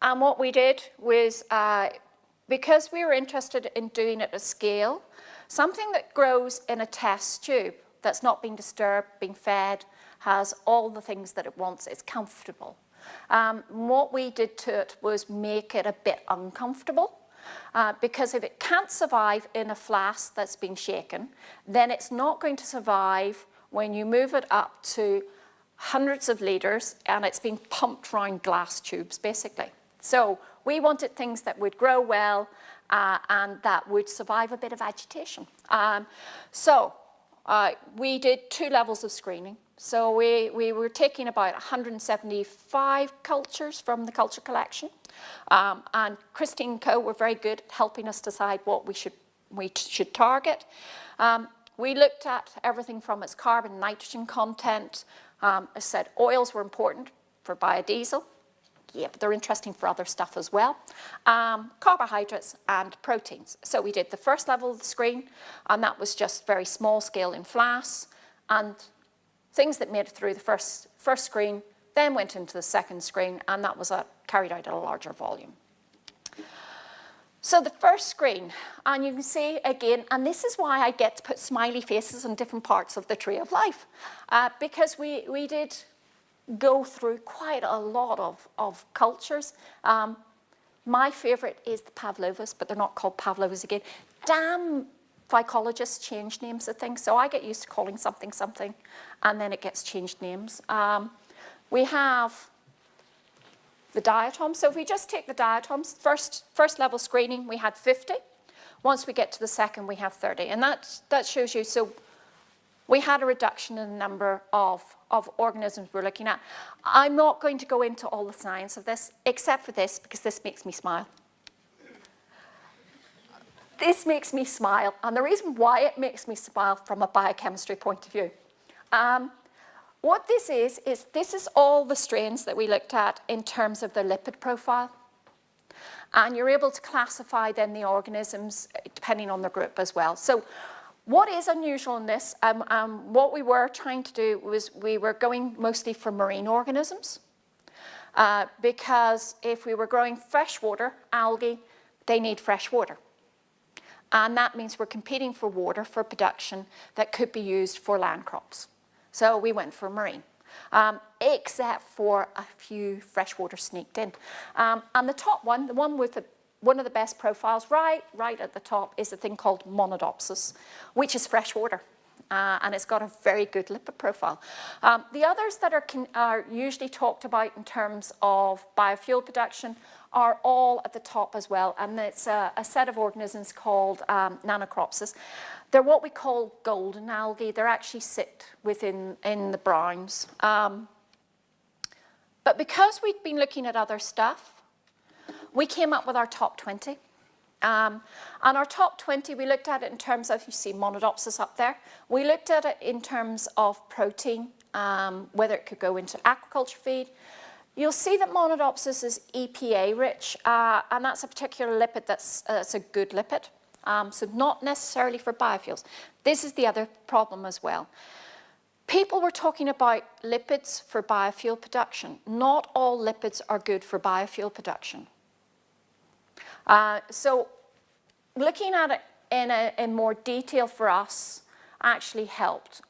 what we did was, because we were interested in doing it at scale, something that grows in a test tube that's not being disturbed, being fed, has all the things that it wants, it's comfortable. What we did to it was make it a bit uncomfortable. Because if it can't survive in a flask that's been shaken, then it's not going to survive when you move it up to hundreds of litres and it's being pumped around glass tubes, basically. So we wanted things that would grow well and that would survive a bit of agitation. We did 2 levels of screening. So we were taking about 175 cultures from the culture collection. And Christine and co were very good at helping us decide what we should target. We looked at everything from its carbon, nitrogen content. I said oils were important for biodiesel. Yeah, but they're interesting for other stuff as well. Carbohydrates and proteins. So we did the first level of the screen, and that was just very small scale in flasks. And things that made it through the first screen then went into the second screen, and that was carried out at a larger volume. So the first screen, and you can see again, and this is why I get to put smiley faces on different parts of the tree of life, because we did go through quite a lot of cultures. My favourite is the pavlovas, but they're not called pavlovas again. Damn phycologists change names of things, so I get used to calling something something, and then it gets changed names. We have the diatoms. So if we just take the diatoms, first level screening, we had 50. Once we get to the second, we have 30. And that shows you, so we had a reduction in the number of organisms we're looking at. I'm not going to go into all the science of this, except for this, because this makes me smile. This makes me smile, and the reason why it makes me smile from a biochemistry point of view. What this is this is all the strains that we looked at in terms of their lipid profile. And you're able to classify then the organisms depending on their group as well. So what is unusual in this, what we were trying to do was we were going mostly for marine organisms. Because if we were growing freshwater algae, they need fresh water. And that means we're competing for water for production that could be used for land crops. So we went for marine, except for a few freshwater sneaked in. And the top one, the one with one of the best profiles, right at the top, is a thing called Monodopsis, which is freshwater. And it's got a very good lipid profile. The others that are usually talked about in terms of biofuel production are all at the top as well, and it's a set of organisms called nanocropsis. They're what we call golden algae. They actually sit in the browns. But because we'd been looking at other stuff, we came up with our top 20. And our top 20, we looked at it in terms of, you see Monodopsis up there. We looked at it in terms of protein, whether it could go into aquaculture feed. You'll see that Monodopsis is EPA rich, and that's a particular lipid that's a good lipid. So not necessarily for biofuels. This is the other problem as well. People were talking about lipids for biofuel production. Not all lipids are good for biofuel production. So looking at it in more detail for us actually helped.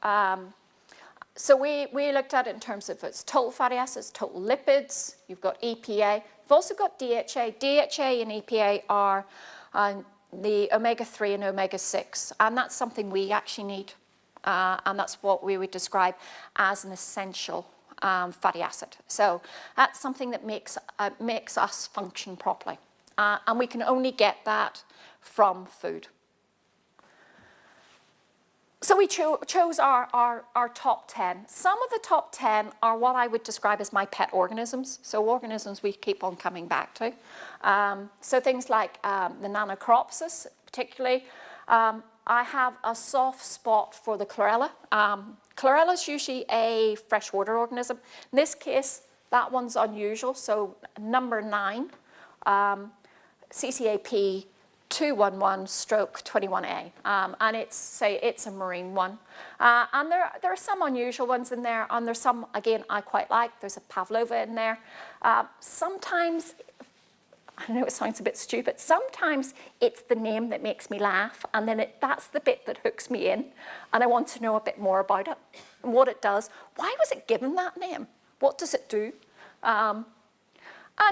So we looked at it in terms of its total fatty acids, total lipids. You've got EPA. You've also got DHA. DHA and EPA are the omega-3 and omega-6, and that's something we actually need, and that's what we would describe as an essential fatty acid. So that's something that makes us function properly, and we can only get that from food. So we chose our top 10. Some of the top 10 are what I would describe as my pet organisms, so organisms we keep on coming back to. So things like the nanocropsis, particularly. I have a soft spot for the chlorella. Chlorella is usually a freshwater organism. In this case, that one's unusual, so number 9, CCAP 211/21A, and it's a marine one. And there are some unusual ones in there, and there's some, again, I quite like. There's a pavlova in there. Sometimes, I know it sounds a bit stupid, sometimes it's the name that makes me laugh, and then that's the bit that hooks me in, and I want to know a bit more about it, and what it does. Why was it given that name? What does it do? And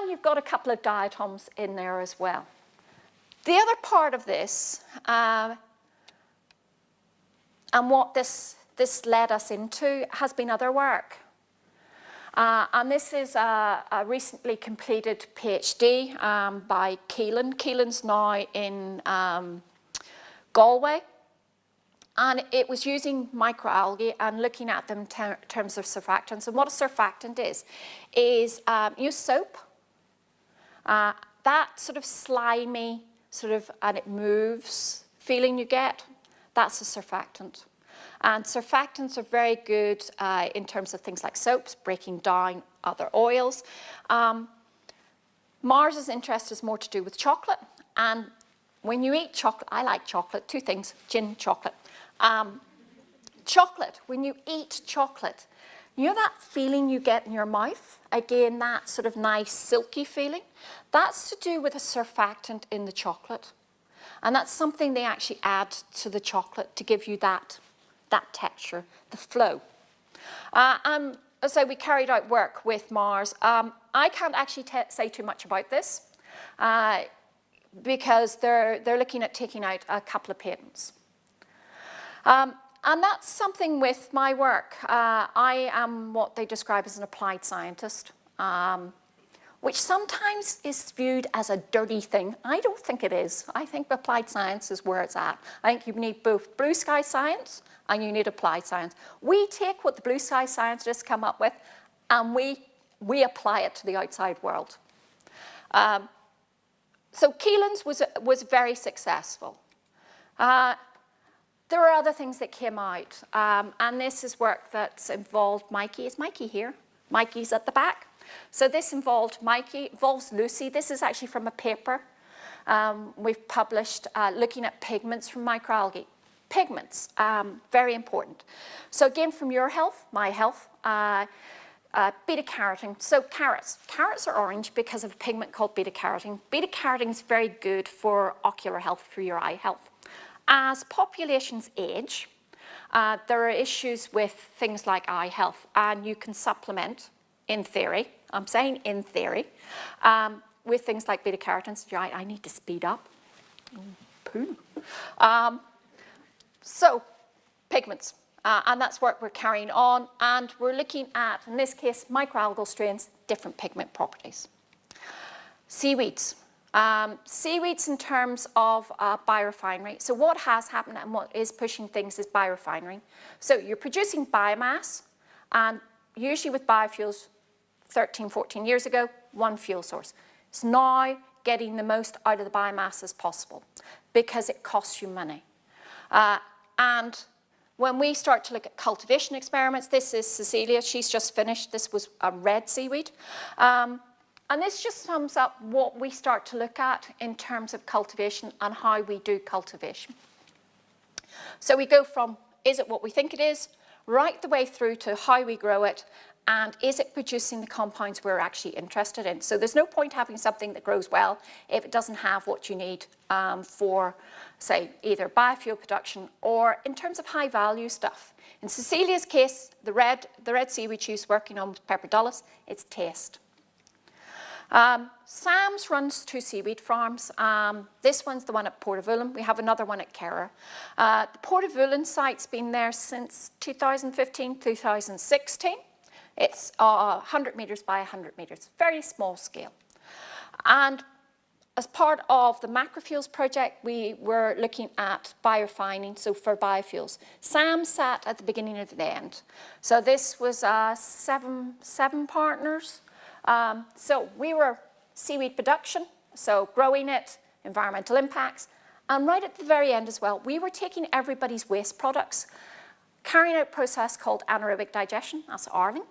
you've got a couple of diatoms in there as well. The other part of this, and what this led us into, has been other work. And this is a recently completed PhD by Keelan. Keelan's now in Galway. And it was using microalgae and looking at them in terms of surfactants. And what a surfactant is use soap. That sort of slimy, and it moves feeling you get, that's a surfactant. And surfactants are very good in terms of things like soaps, breaking down other oils. Mars's interest is more to do with chocolate. And when you eat chocolate, I like chocolate, 2 things, gin, chocolate. Chocolate, when you eat chocolate, you know that feeling you get in your mouth? Again, that sort of nice silky feeling. That's to do with a surfactant in the chocolate. And that's something they actually add to the chocolate to give you that texture, the flow. So we carried out work with Mars. I can't actually say too much about this because they're looking at taking out a couple of patents. And that's something with my work. I am what they describe as an applied scientist, which sometimes is viewed as a dirty thing. I don't think it is. I think applied science is where it's at. I think you need both blue sky science and you need applied science. We take what the blue sky scientists come up with and we apply it to the outside world. So Keelan's was very successful. There are other things that came out, and this is work that's involved Mikey. Is Mikey here? Mikey's at the back. So this involves Lucy. This is actually from a paper we've published looking at pigments from microalgae. Pigments, very important. So again, from your health, my health, beta-carotene. So carrots. Carrots are orange because of a pigment called beta-carotene. Beta-carotene is very good for ocular health, for your eye health. As populations age, there are issues with things like eye health, and you can supplement, in theory, I'm saying in theory, with things like beta-carotene. Right, I need to speed up. Poo. So, pigments. And that's work we're carrying on, and we're looking at, in this case, microalgal strains, different pigment properties. Seaweeds. Seaweeds in terms of biorefinery. So what has happened and what is pushing things is biorefinery. So you're producing biomass, and usually with biofuels, 13, 14 years ago, one fuel source. It's now getting the most out of the biomass as possible because it costs you money. And when we start to look at cultivation experiments, this is Cecilia, she's just finished, this was a red seaweed. And this just sums up what we start to look at in terms of cultivation and how we do cultivation. So we go from, is it what we think it is, right the way through to how we grow it, and is it producing the compounds we're actually interested in. So there's no point having something that grows well if it doesn't have what you need for, say, either biofuel production or in terms of high value stuff. In Cecilia's case, the red seaweed she's working on with Pepper Dulles, it's taste. Sam's runs 2 seaweed farms. This one's the one at Portavullen. We have another one at Kerrer. The Portavullen site's been there since 2015, 2016. It's 100 metres by 100 metres, very small scale. And as part of the macrofuels project, we were looking at biorefining, so for biofuels. Sam sat at the beginning of the end. So this was seven partners. So we were seaweed production, so growing it, environmental impacts, and right at the very end as well, we were taking everybody's waste products, carrying out a process called anaerobic digestion, that's Arling,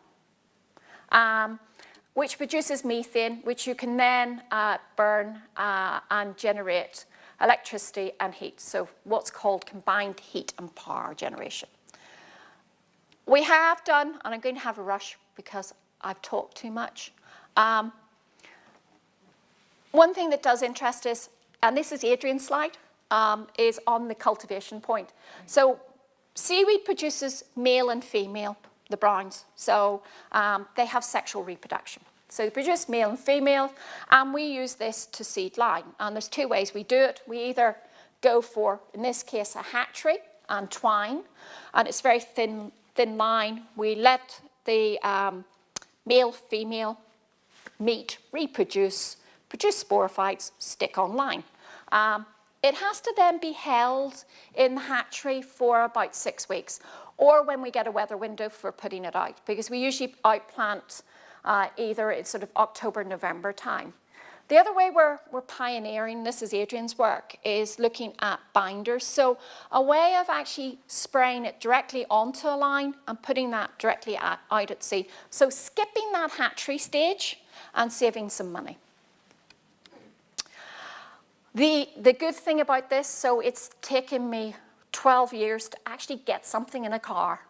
which produces methane, which you can then burn and generate electricity and heat, so what's called combined heat and power generation. We have done, and I'm going to have a rush because I've talked too much. One thing that does interest us, and this is Adrian's slide, is on the cultivation point. So seaweed produces male and female, the browns. So they have sexual reproduction. So they produce male and female, and we use this to seed line. And there's 2 ways we do it. We either go for, in this case, a hatchery and twine, and it's very thin line. We let the male-female meet, reproduce, produce sporophytes, stick on line. It has to then be held in the hatchery for about 6 weeks, or when we get a weather window for putting it out, because we usually outplant either in sort of October, November time. The other way we're pioneering, this is Adrian's work, is looking at binders. So a way of actually spraying it directly onto a line and putting that directly out at sea. So skipping that hatchery stage and saving some money. The good thing about this, so it's taken me 12 years to actually get something in a car.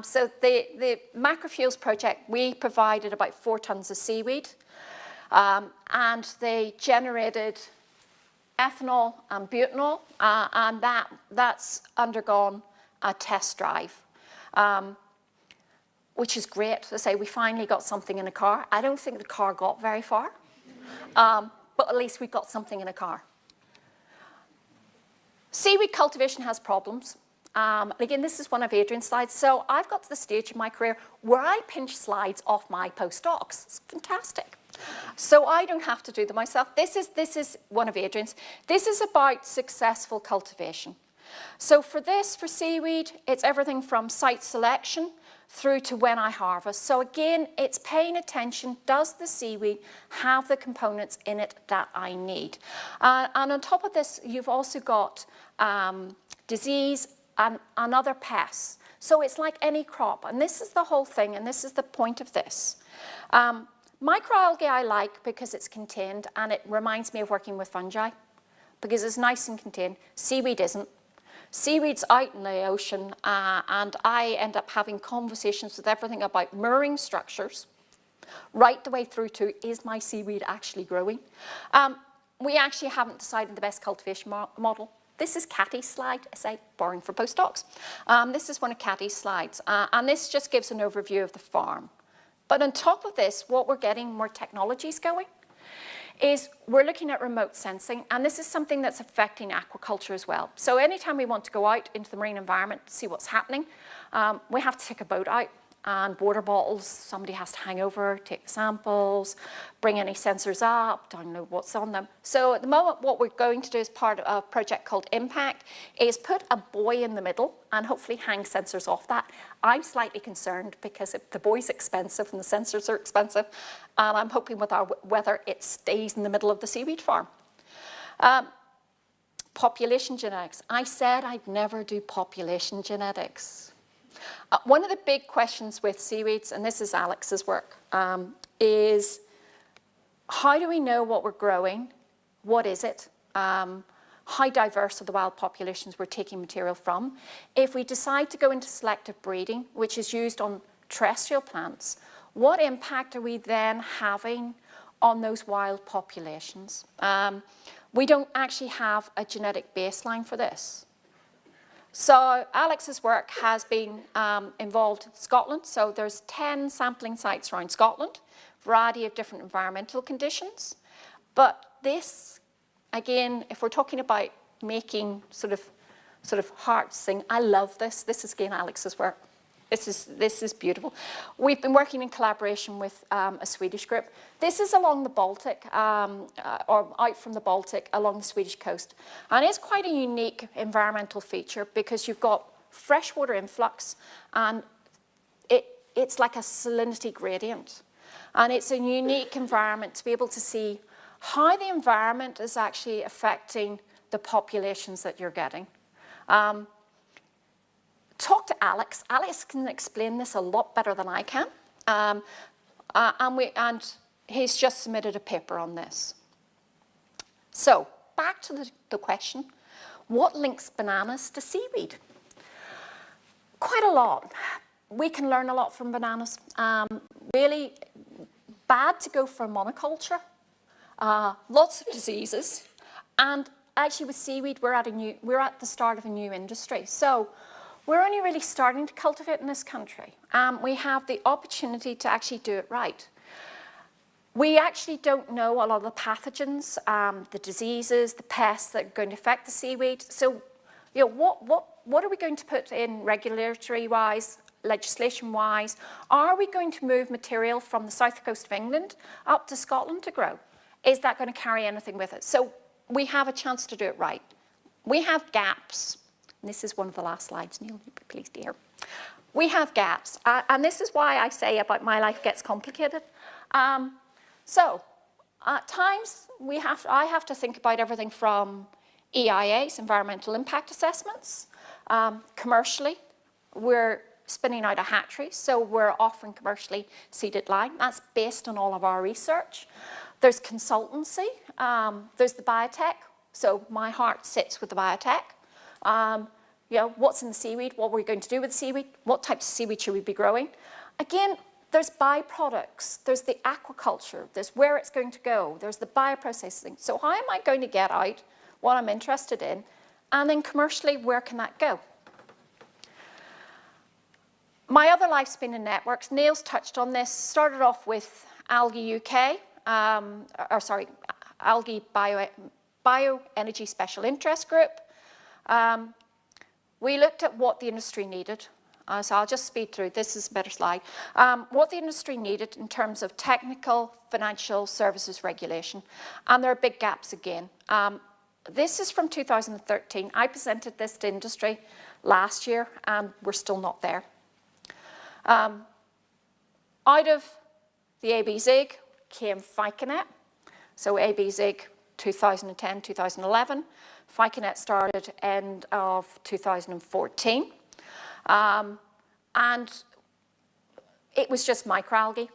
So the macrofuels project, we provided about 4 tons of seaweed. And they generated ethanol and butanol, and that's undergone a test drive, which is great. As I say, we finally got something in a car. I don't think the car got very far, but at least we got something in a car. Seaweed cultivation has problems. Again, this is one of Adrian's slides. So I've got to the stage in my career where I pinch slides off my postdocs. It's fantastic. So I don't have to do them myself. This is one of Adrian's. This is about successful cultivation. So for seaweed, it's everything from site selection through to when I harvest. So again, it's paying attention, does the seaweed have the components in it that I need? And on top of this, you've also got disease and other pests. So it's like any crop, and this is the whole thing, and this is the point of this. Microalgae I like because it's contained, and it reminds me of working with fungi, because it's nice and contained. Seaweed isn't. Seaweed's out in the ocean, and I end up having conversations with everything about mooring structures, right the way through to, is my seaweed actually growing? We actually haven't decided the best cultivation model. This is Catty's slide, I say, boring for postdocs. This is one of Catty's slides, and this just gives an overview of the farm. But on top of this, what we're getting more technologies going is we're looking at remote sensing, and this is something that's affecting aquaculture as well. So anytime we want to go out into the marine environment to see what's happening, we have to take a boat out, and water bottles, somebody has to hang over, take the samples, bring any sensors up, download what's on them. So at the moment, what we're going to do as part of a project called Impact is put a buoy in the middle and hopefully hang sensors off that. I'm slightly concerned because the buoy's expensive and the sensors are expensive, and I'm hoping with our weather it stays in the middle of the seaweed farm. Population genetics. I said I'd never do population genetics. One of the big questions with seaweeds, and this is Alex's work, is how do we know what we're growing? What is it? How diverse are the wild populations we're taking material from? If we decide to go into selective breeding, which is used on terrestrial plants, what impact are we then having on those wild populations? We don't actually have a genetic baseline for this. So Alex's work has been involved in Scotland. So there's 10 sampling sites around Scotland, variety of different environmental conditions. But this, again, if we're talking about making sort of hearts sing, I love this. This is again Alex's work. This is beautiful. We've been working in collaboration with a Swedish group. This is along the Baltic, or out from the Baltic along the Swedish coast. And it's quite a unique environmental feature because you've got freshwater influx and it's like a salinity gradient. And it's a unique environment to be able to see how the environment is actually affecting the populations that you're getting. Talk to Alex. Alex can explain this a lot better than I can. And he's just submitted a paper on this. So back to the question, what links bananas to seaweed? Quite a lot. We can learn a lot from bananas. Really bad to go for monoculture. Lots of diseases. And actually with seaweed, we're at the start of a new industry. So we're only really starting to cultivate in this country. We have the opportunity to actually do it right. We actually don't know a lot of the pathogens, the diseases, the pests that are going to affect the seaweed. So, you know, what are we going to put in regulatory-wise, legislation-wise? Are we going to move material from the south coast of England up to Scotland to grow? Is that going to carry anything with it? So we have a chance to do it right. We have gaps. And this is one of the last slides, Neil, you'd be pleased to hear. We have gaps, and this is why I say about my life gets complicated. So at times, I have to think about everything from EIAs, environmental impact assessments. Commercially, we're spinning out a hatchery, so we're offering commercially seeded line. That's based on all of our research. There's consultancy, there's the biotech, so my heart sits with the biotech. You know, what's in the seaweed? What are we going to do with the seaweed? What types of seaweed should we be growing? Again, there's byproducts. There's the aquaculture. There's where it's going to go. There's the bioprocessing. So how am I going to get out what I'm interested in? And then commercially, where can that go? My other life's been in networks. Neil's touched on this. Started off with Algae UK, Algae Bioenergy Special Interest Group. We looked at what the industry needed. So I'll just speed through. This is a better slide. What the industry needed in terms of technical, financial services regulation. And there are big gaps again. This is from 2013. I presented this to industry last year, and we're still not there. Out of the ABZIG came FICANET. So ABZIG 2010, 2011. FICANET started end of 2014. And it was just microalgae,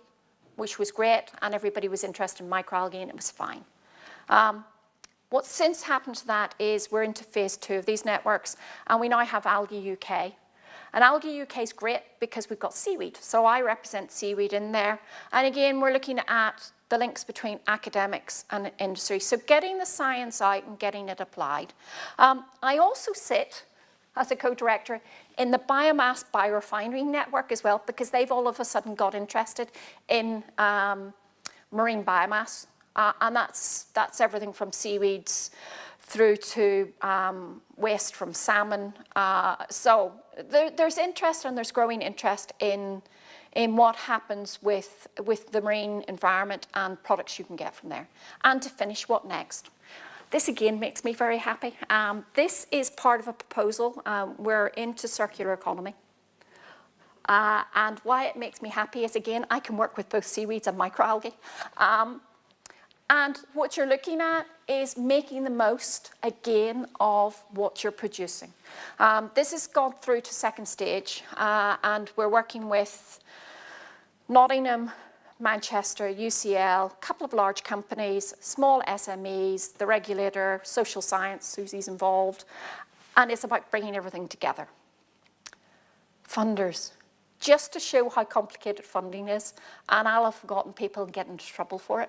which was great, and everybody was interested in microalgae, and it was fine. What's since happened to that is we're into phase 2 of these networks, and we now have Algae UK. And Algae UK is great because we've got seaweed. So I represent seaweed in there. And again, we're looking at the links between academics and industry. So getting the science out and getting it applied. I also sit as a co-director in the biomass biorefinery network as well, because they've all of a sudden got interested in marine biomass. And that's everything from seaweeds through to waste from salmon. So there's interest, and there's growing interest in what happens with the marine environment and products you can get from there. And to finish, what next? This again makes me very happy. This is part of a proposal. We're into circular economy. And why it makes me happy is, again, I can work with both seaweeds and microalgae. And what you're looking at is making the most, again, of what you're producing. This has gone through to second stage, and we're working with Nottingham, Manchester, UCL, a couple of large companies, small SMEs, the regulator, social science, Susie's involved, and it's about bringing everything together. Funders, just to show how complicated funding is, and I'll have forgotten people and get into trouble for it.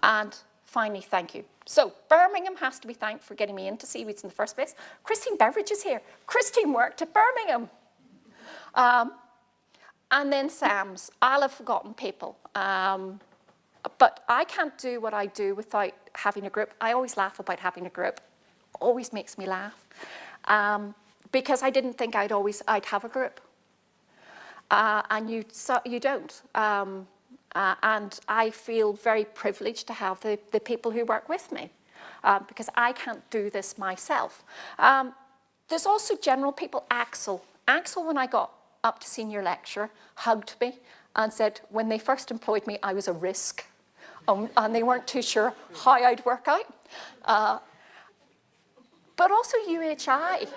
And finally, thank you. So Birmingham has to be thanked for getting me into seaweeds in the first place. Christine Beveridge is here. Christine worked at Birmingham. And then Sam's, I'll have forgotten people. But I can't do what I do without having a group. I always laugh about having a group. Always makes me laugh. Because I didn't think I'd have a group. And you don't. And I feel very privileged to have the people who work with me, because I can't do this myself. There's also general people. Axel, when I got up to senior lecturer, hugged me and said, when they first employed me, I was a risk. And they weren't too sure how I'd work out. But also UHI.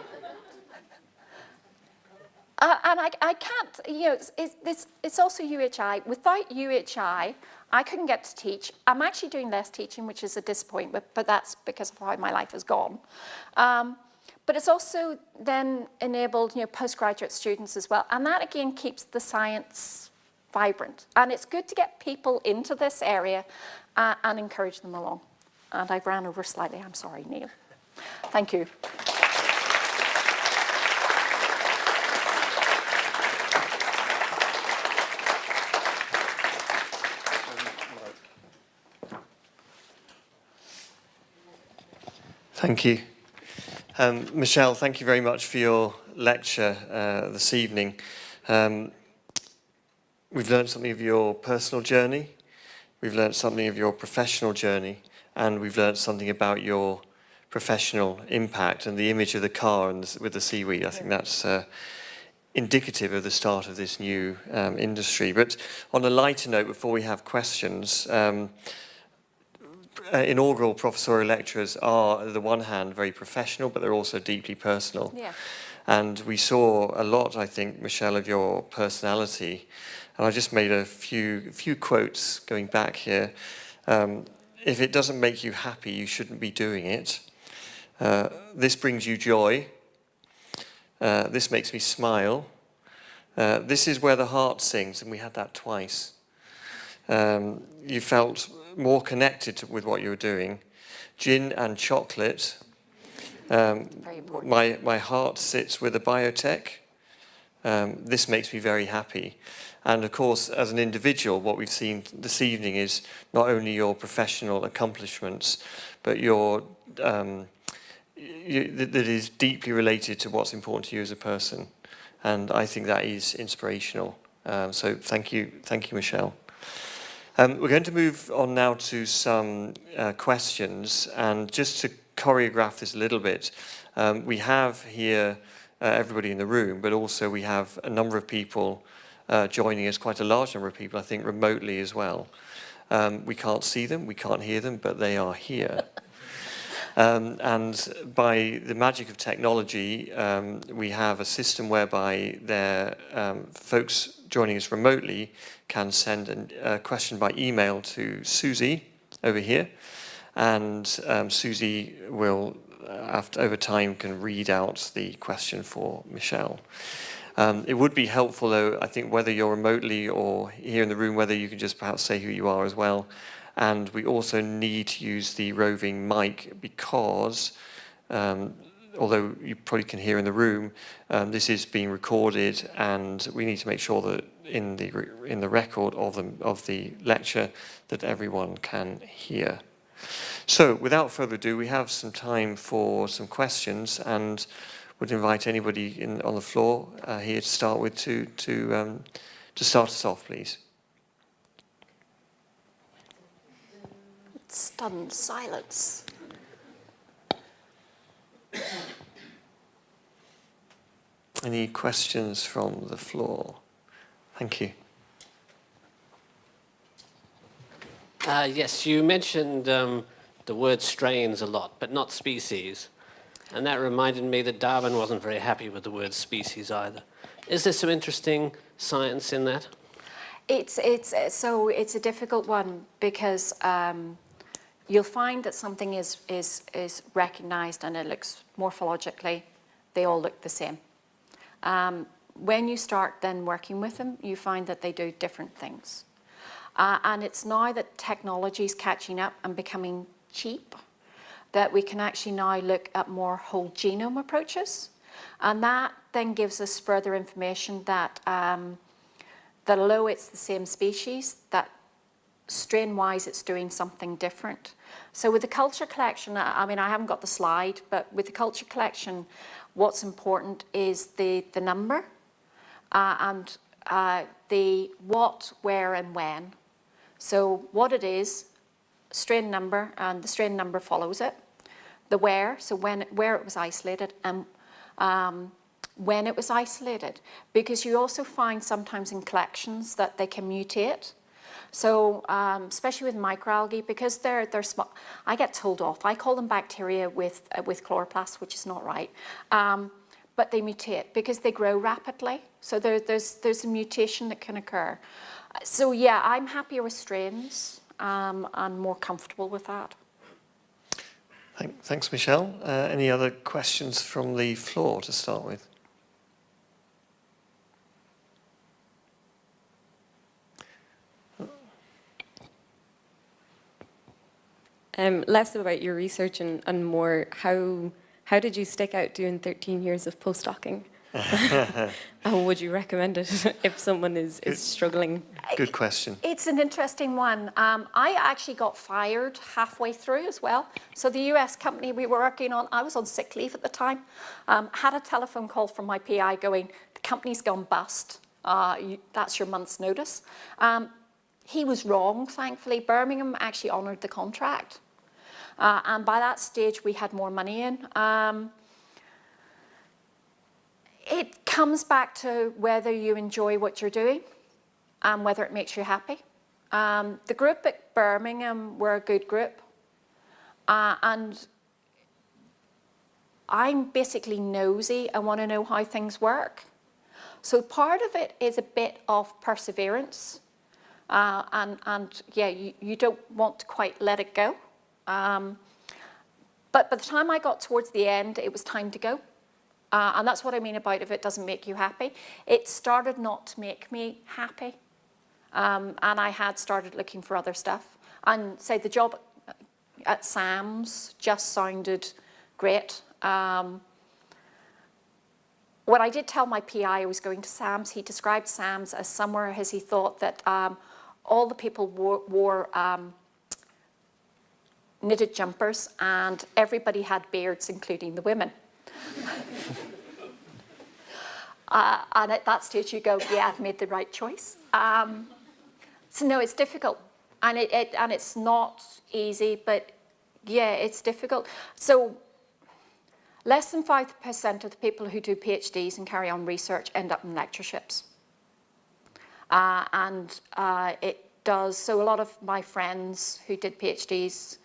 And I can't, you know, it's also UHI. Without UHI, I couldn't get to teach. I'm actually doing less teaching, which is a disappointment, but that's because of how my life has gone. But it's also then enabled, you know, postgraduate students as well. And that, again, keeps the science vibrant. And it's good to get people into this area and encourage them along. And I ran over slightly. I'm sorry, Neil. Thank you. Thank you. Michele, thank you very much for your lecture this evening. We've learned something of your personal journey, we've learned something of your professional journey, and we've learned something about your professional impact and the image of the car and with the seaweed. I think that's indicative of the start of this new industry. But on a lighter note, before we have questions, inaugural professorial lecturers are, on the one hand, very professional, but they're also deeply personal. Yeah. And we saw a lot, I think, Michele, of your personality. And I just made a few quotes going back here. If it doesn't make you happy, you shouldn't be doing it. This brings you joy. This makes me smile. This is where the heart sings, and we had that twice. You felt more connected with what you were doing. Gin and chocolate. Very important. My heart sits with a biotech. This makes me very happy. And of course, as an individual, what we've seen this evening is not only your professional accomplishments, but that is deeply related to what's important to you as a person. And I think that is inspirational. So thank you, Michele. We're going to move on now to some questions, and just to choreograph this a little bit, we have here everybody in the room, but also we have a number of people joining us, quite a large number of people, I think, remotely as well. We can't see them, we can't hear them, but they are here. And by the magic of technology, we have a system whereby folks joining us remotely can send a question by email to Susie over here, and Susie will, over time, can read out the question for Michele. It would be helpful, though, I think, whether you're remotely or here in the room, whether you could just perhaps say who you are as well. And we also need to use the roving mic because, although you probably can hear in the room, this is being recorded, and we need to make sure that in the record of the lecture that everyone can hear. So, without further ado, we have some time for some questions, and would invite anybody on the floor here to start with to start us off, please. Stunned silence. Any questions from the floor? Thank you. Yes, you mentioned the word strains a lot, but not species. And that reminded me that Darwin wasn't very happy with the word species either. Is there some interesting science in that? It's a difficult one because you'll find that something is recognised and it looks morphologically, they all look the same. When you start then working with them, you find that they do different things. And it's now that technology is catching up and becoming cheap that we can actually now look at more whole genome approaches. And that then gives us further information that, that although it's the same species, that strain-wise it's doing something different. So with the culture collection, I mean, I haven't got the slide, but with the culture collection, what's important is the number and the what, where, and when. So what it is, strain number, and the strain number follows it. The where, so where it was isolated, and when it was isolated. Because you also find sometimes in collections that they can mutate. So especially with microalgae, because they're small, I get told off. I call them bacteria with chloroplasts, which is not right. But they mutate because they grow rapidly. So there's a mutation that can occur. So yeah, I'm happier with strains and more comfortable with that. Thanks, Michelle. Any other questions from the floor to start with? Less about your research and more how did you stick out doing 13 years of postdocing? And would you recommend it if someone is struggling? Good question. It's an interesting one. I actually got fired halfway through as well. So the US company we were working on, I was on sick leave at the time, had a telephone call from my PI going, the company's gone bust. That's your month's notice. He was wrong, thankfully. Birmingham actually honoured the contract. And by that stage, we had more money in. It comes back to whether you enjoy what you're doing and whether it makes you happy. The group at Birmingham were a good group. And I'm basically nosy. I want to know how things work. So part of it is a bit of perseverance. And yeah, you don't want to quite let it go. But by the time I got towards the end, it was time to go. And that's what I mean about if it doesn't make you happy. It started not to make me happy. And I had started looking for other stuff. And say the job at Sam's just sounded great. When I did tell my PI I was going to Sam's, he described Sam's as somewhere as he thought that all the people wore knitted jumpers and everybody had beards, including the women. And at that stage you go, yeah, I've made the right choice. So no, it's difficult. And it's not easy, but yeah, it's difficult. So less than 5% of the people who do PhDs and carry on research end up in lectureships. It does, so a lot of my friends who did PhDs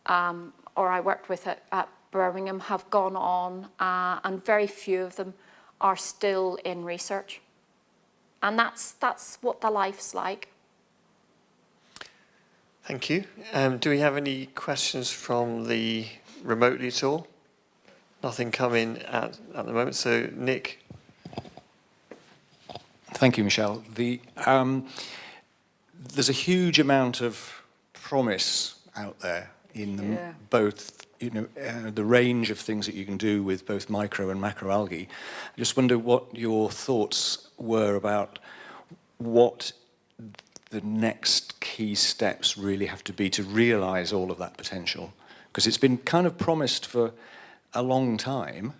or I worked with at Birmingham have gone on and very few of them are still in research. And that's what the life's like. Thank you. Do we have any questions from the remotely at all? Nothing coming at the moment. So Nick. Thank you, Michelle. There's a huge amount of promise out there in both, the range of things that you can do with both micro and macroalgae. I just wonder what your thoughts were about what the next key steps really have to be to realise all of that potential. Because it's been kind of promised for a long time.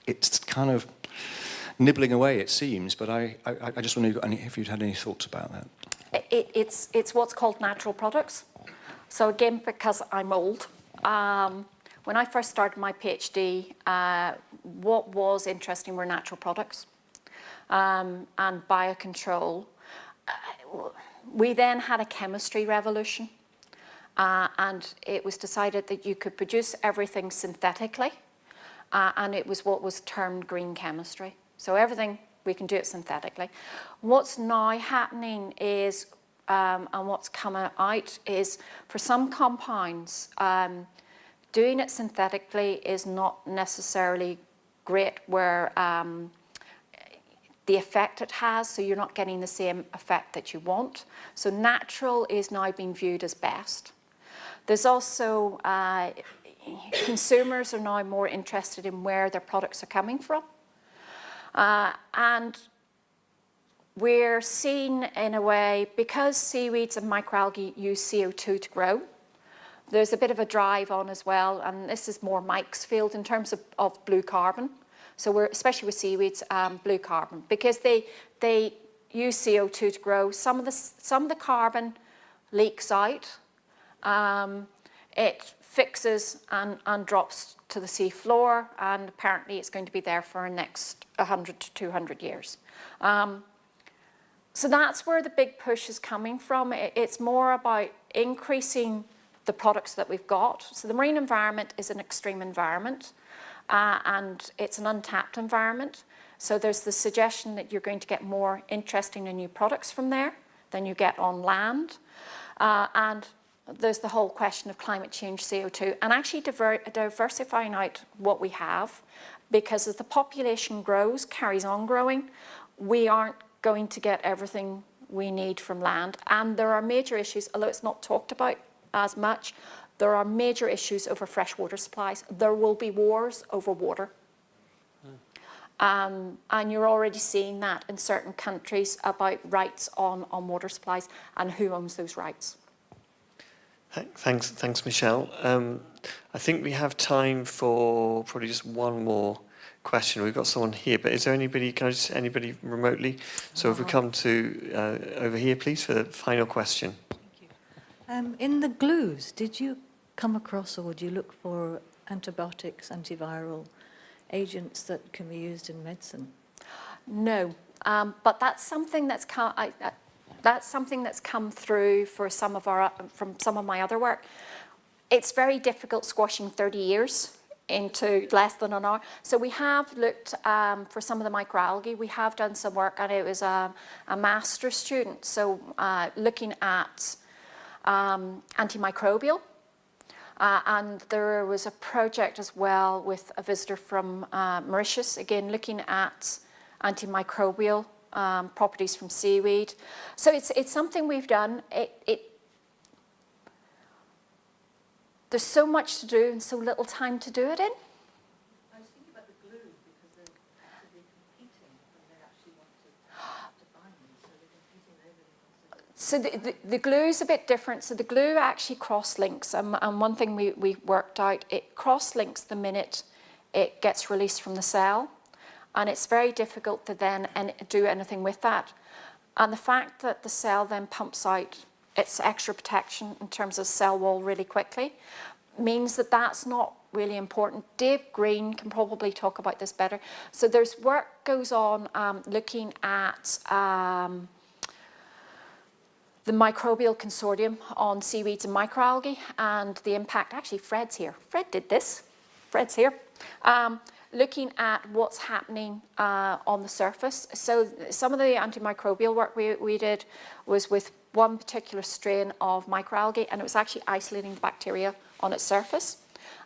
It's kind of nibbling away, it seems, but I just wonder if you'd had any thoughts about that. It's what's called natural products. So again, because I'm old, when I first started my PhD, what was interesting were natural products and biocontrol. We then had a chemistry revolution, and it was decided that you could produce everything synthetically, and it was what was termed green chemistry. So everything, we can do it synthetically. What's now happening is, and what's coming out is, for some compounds, doing it synthetically is not necessarily great where the effect it has, so you're not getting the same effect that you want. So natural is now being viewed as best. There's also, consumers are now more interested in where their products are coming from. And we're seeing, in a way, because seaweeds and microalgae use CO2 to grow, there's a bit of a drive on as well, and this is more Mike's field in terms of blue carbon. So we're, especially with seaweeds, blue carbon, because they use CO2 to grow. Some of the carbon leaks out. It fixes and drops to the sea floor, and apparently it's going to be there for the next 100 to 200 years. So that's where the big push is coming from. It's more about increasing the products that we've got. So the marine environment is an extreme environment, and it's an untapped environment. So there's the suggestion that you're going to get more interesting and new products from there than you get on land. And there's the whole question of climate change, CO2, and actually diversifying out what we have, because as the population grows, carries on growing, we aren't going to get everything we need from land. And there are major issues, although it's not talked about as much, there are major issues over freshwater supplies. There will be wars over water. And you're already seeing that in certain countries about rights on water supplies and who owns those rights. Thanks, Michelle. I think we have time for probably just one more question. We've got someone here, but is there anybody, anybody remotely? So if we come to over here, please, for the final question. Thank you. In the glues, did you come across, or would you look for antibiotics, antiviral agents that can be used in medicine? No, but that's something that's come through for from some of my other work. It's very difficult squashing 30 years into less than an hour. So we have looked for some of the microalgae. We have done some work, and it was a master's student. So looking at antimicrobial. And there was a project as well with a visitor from Mauritius, again looking at antimicrobial properties from seaweed. So it's something we've done. There's so much to do and so little time to do it in. I was thinking about the glues, because they're competing when they actually want to bind them, so they're competing over So the glue is a bit different. So the glue actually cross-links, and one thing we worked out, it cross-links the minute it gets released from the cell, and it's very difficult to then do anything with that. And the fact that the cell then pumps out its extra protection in terms of cell wall really quickly means that that's not really important. Dave Green can probably talk about this better. So there's work goes on looking at the microbial consortium on seaweeds and microalgae and the impact. Actually, Fred's here. Fred did this. Fred's here. Looking at what's happening on the surface. So some of the antimicrobial work we did was with one particular strain of microalgae, and it was actually isolating the bacteria on its surface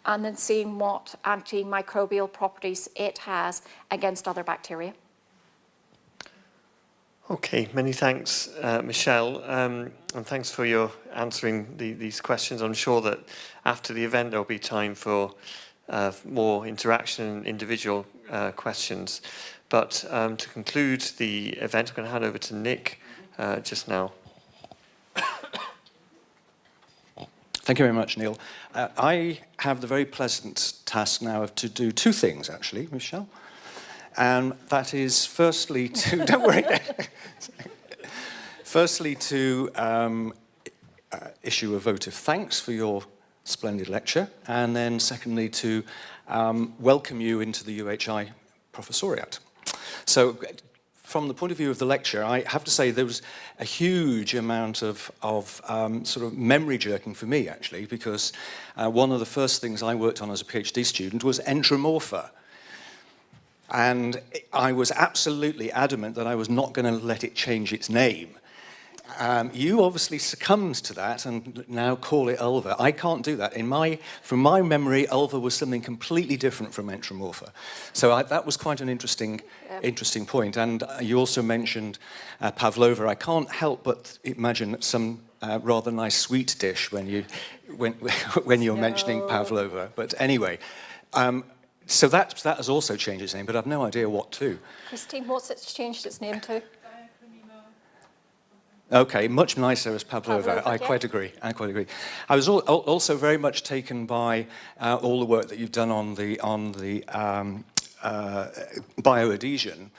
and then seeing what antimicrobial properties it has against other bacteria. Okay, many thanks, Michelle, and thanks for your answering these questions. I'm sure that after the event there'll be time for more interaction and individual questions. But to conclude the event, I'm going to hand over to Nick just now. Thank you very much, Neil. I have the very pleasant task now of to do two things, actually, Michelle. And that is firstly to, don't worry, firstly to issue a vote of thanks for your splendid lecture, and then secondly to welcome you into the UHI Professoriate. So from the point of view of the lecture, I have to say there was a huge amount of sort of memory jerking for me, actually, because one of the first things I worked on as a PhD student was enteromorpha. And I was absolutely adamant that I was not going to let it change its name. You obviously succumbed to that and now call it ulva. I can't do that. From my memory, ulva was something completely different from enteromorpha. So that was quite an interesting point. And you also mentioned pavlova. I can't help but imagine some rather nice sweet dish when you're mentioning pavlova. But anyway, so that has also changed its name, but I've no idea what to. Christine, what's it changed its name to? Okay, much nicer as pavlova. I Yeah. quite agree. I was also very much taken by all the work that you've done on the bioadhesion,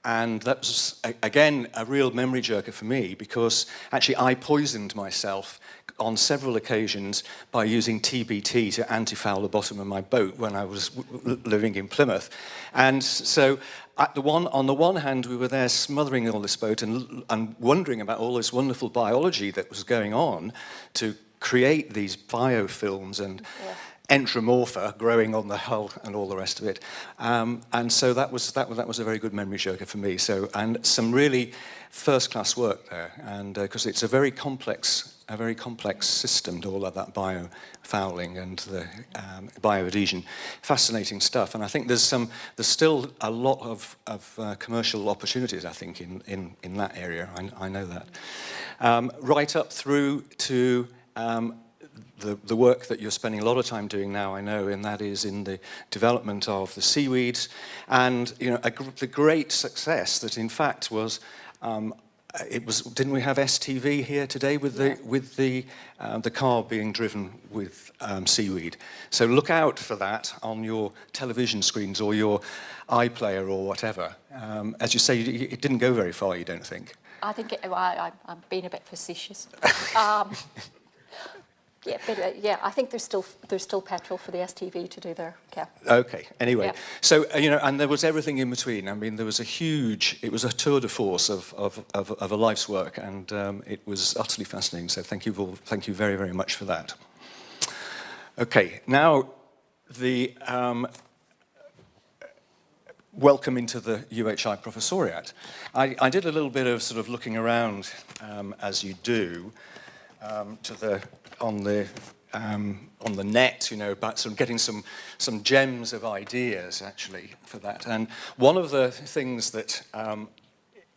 and that was again a real memory jerker for me, because actually I poisoned myself on several occasions by using TBT to anti-foul the bottom of my boat when I was living in Plymouth. And so on the one hand, we were there smothering all this boat and wondering about all this wonderful biology that was going on to create these biofilms and enteromorpha growing on the hull and all the rest of it. And so that was a very good memory jerker for me. So, and some really first-class work there, and because it's a very complex system to all of that biofouling and the bioadhesion. Fascinating stuff, and I think there's still a lot of commercial opportunities, I think, in that area. I know that. Right up through to the work that you're spending a lot of time doing now, I know, and that is in the development of the seaweeds, and the great success that in fact was. Didn't we have STV here today with the car being driven with seaweed? So look out for that on your television screens or your iPlayer or whatever. As you say, it didn't go very far, you don't think? I think I'm being a bit facetious. I think there's still petrol for the STV to do there. Yeah. Okay. Anyway, Yeah. so and there was everything in between. I mean, there was it was a tour de force of a life's work, and it was utterly fascinating. So thank you very, very much for that. Okay. Now, the welcome into the UHI Professoriate. I did a little bit of sort of looking around, as you do, on the net, about sort of getting some gems of ideas actually for that. And one of the things that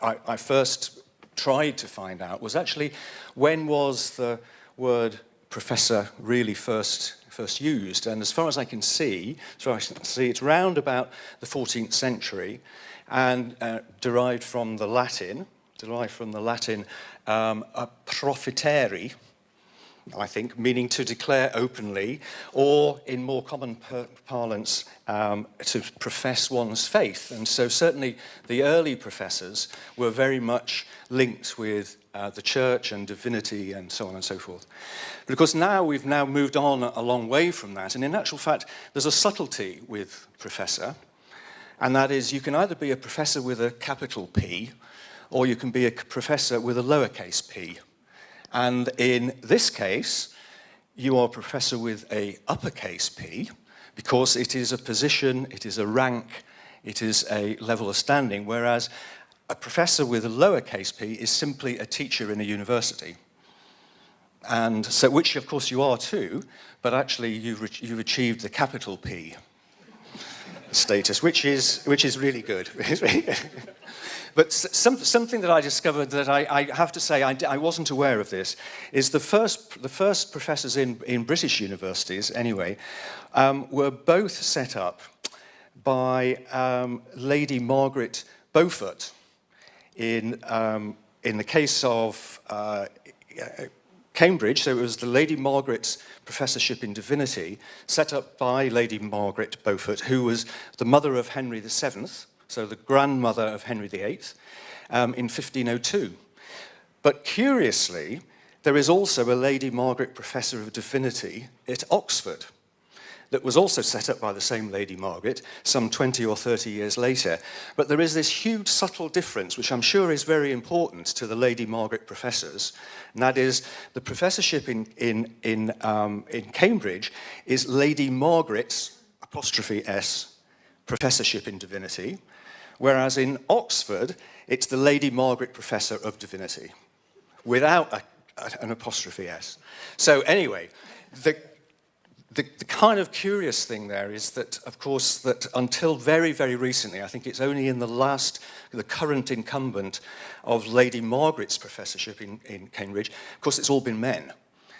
I first tried to find out was actually when was the word professor really first used. And as far as I can see, it's round about the 14th century, and derived from the Latin profiteri, I think, meaning to declare openly, or in more common parlance, to profess one's faith. And so certainly the early professors were very much linked with the church and divinity and so on and so forth. But of course we've now moved on a long way from that, and in actual fact there's a subtlety with professor, and that is you can either be a professor with a capital P, or you can be a professor with a lowercase p. And in this case, you are a professor with a uppercase P, because it is a position, it is a rank, it is a level of standing, whereas a professor with a lowercase p is simply a teacher in a university. And so, which of course you are too, but actually you've achieved the capital P status, which is really good. But something that I discovered that I have to say I wasn't aware of this is the first professors in British universities anyway were both set up by Lady Margaret Beaufort. In the case of Cambridge, so it was the Lady Margaret's Professorship in Divinity, set up by Lady Margaret Beaufort, who was the mother of Henry VII, so the grandmother of Henry VIII, in 1502. But curiously, there is also a Lady Margaret Professor of Divinity at Oxford that was also set up by the same Lady Margaret some 20 or 30 years later. But there is this huge subtle difference, which I'm sure is very important to the Lady Margaret professors, and that is the professorship in Cambridge is Lady Margaret's, apostrophe S, Professorship in Divinity, whereas in Oxford, it's the Lady Margaret Professor of Divinity, without an apostrophe S. So anyway, the kind of curious thing there is that, of course, that until very, very recently, I think it's only in the current incumbent of Lady Margaret's professorship in Cambridge, of course, it's all been men.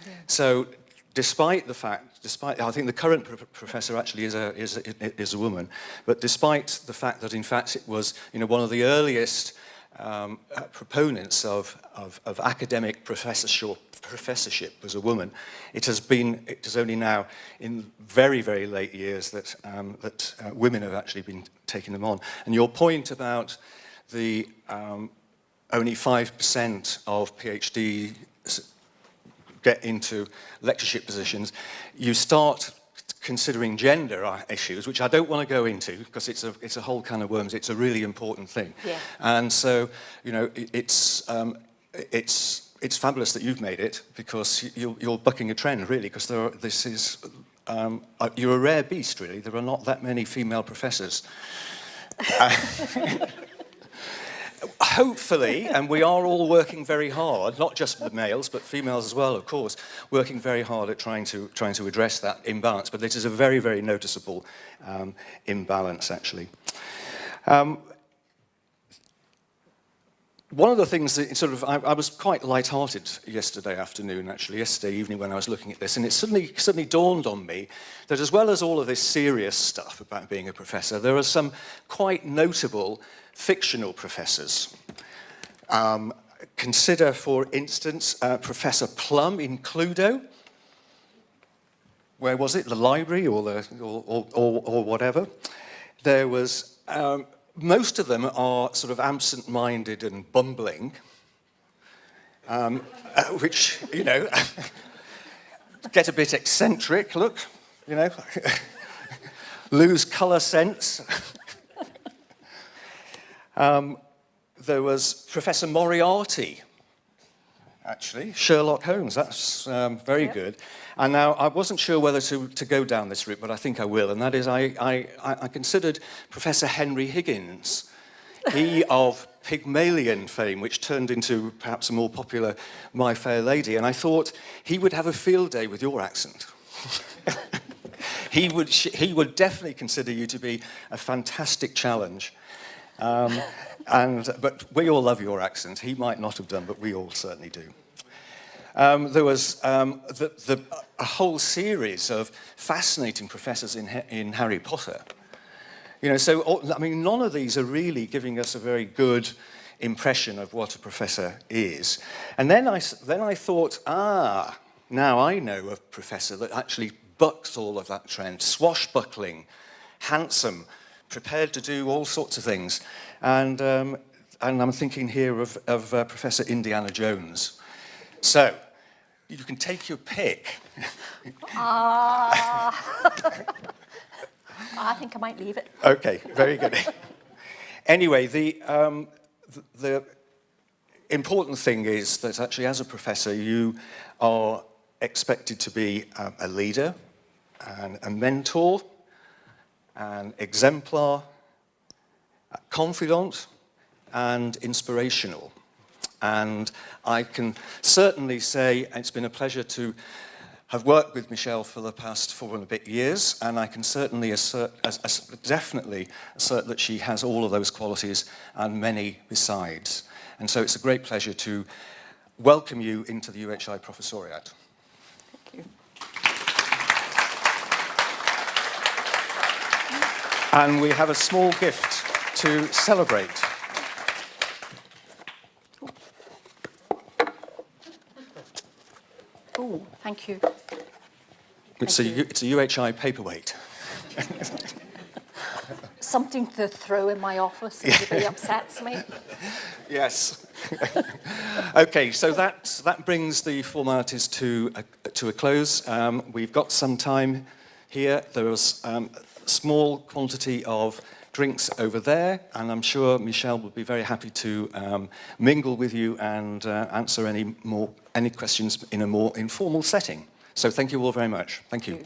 Yeah. So despite, I think the current professor actually is a woman, but despite the fact that, in fact, it was, one of the earliest proponents of academic professorship was a woman. It has only now in very, very late years that women have actually been taking them on. And your point about the only 5% of PhDs get into lectureship positions, you start considering gender issues, which I don't want to go into because it's a whole can of worms. It's a really important thing. Yeah. And so, it's fabulous that you've made it because you're bucking a trend, really, because you're a rare beast, really. There are not that many female professors. Hopefully, and we are all working very hard, not just the males, but females as well, of course, working very hard at trying to address that imbalance. But this is a very, very noticeable imbalance, actually. One of the things that I was quite light-hearted yesterday evening when I was looking at this, and it suddenly dawned on me that as well as all of this serious stuff about being a professor, there are some quite notable fictional professors. Consider, for instance, Professor Plum in Cluedo. Where was it? The library or whatever. There was. Most of them are sort of absent-minded and bumbling, which, get a bit eccentric, look, lose colour sense. There was Professor Moriarty, actually, Sherlock Holmes, that's very good. And now, I wasn't sure whether to go down this route, but I think I will, and that is I considered Professor Henry Higgins, he of Pygmalion fame, which turned into perhaps a more popular My Fair Lady, and I thought he would have a field day with your accent. He would definitely consider you to be a fantastic challenge. But we all love your accent. He might not have done, but we all certainly do. There was a whole series of fascinating professors in Harry Potter. So none of these are really giving us a very good impression of what a professor is. And then I thought, now I know a professor that actually bucks all of that trend, swashbuckling, handsome, prepared to do all sorts of things. And I'm thinking here of Professor Indiana Jones. So, you can take your pick. I think I might leave it. Okay, very good. Anyway, the important thing is that actually as a professor you are expected to be a leader, and a mentor, an exemplar, a confidant, and inspirational. And I can certainly say it's been a pleasure to have worked with Michele for the past 4 and a bit years, and I can certainly definitely assert that she has all of those qualities and many besides. And so it's a great pleasure to welcome you into the UHI Professoriate. Thank you. And we have a small gift to celebrate. Oh, thank you. It's a UHI paperweight. Something to throw in my office if anybody upsets me. Yes. Okay, so that brings the formalities to a close. We've got some time here. There is a small quantity of drinks over there, and I'm sure Michele will be very happy to mingle with you and answer any questions in a more informal setting. So thank you all very much. Thank you.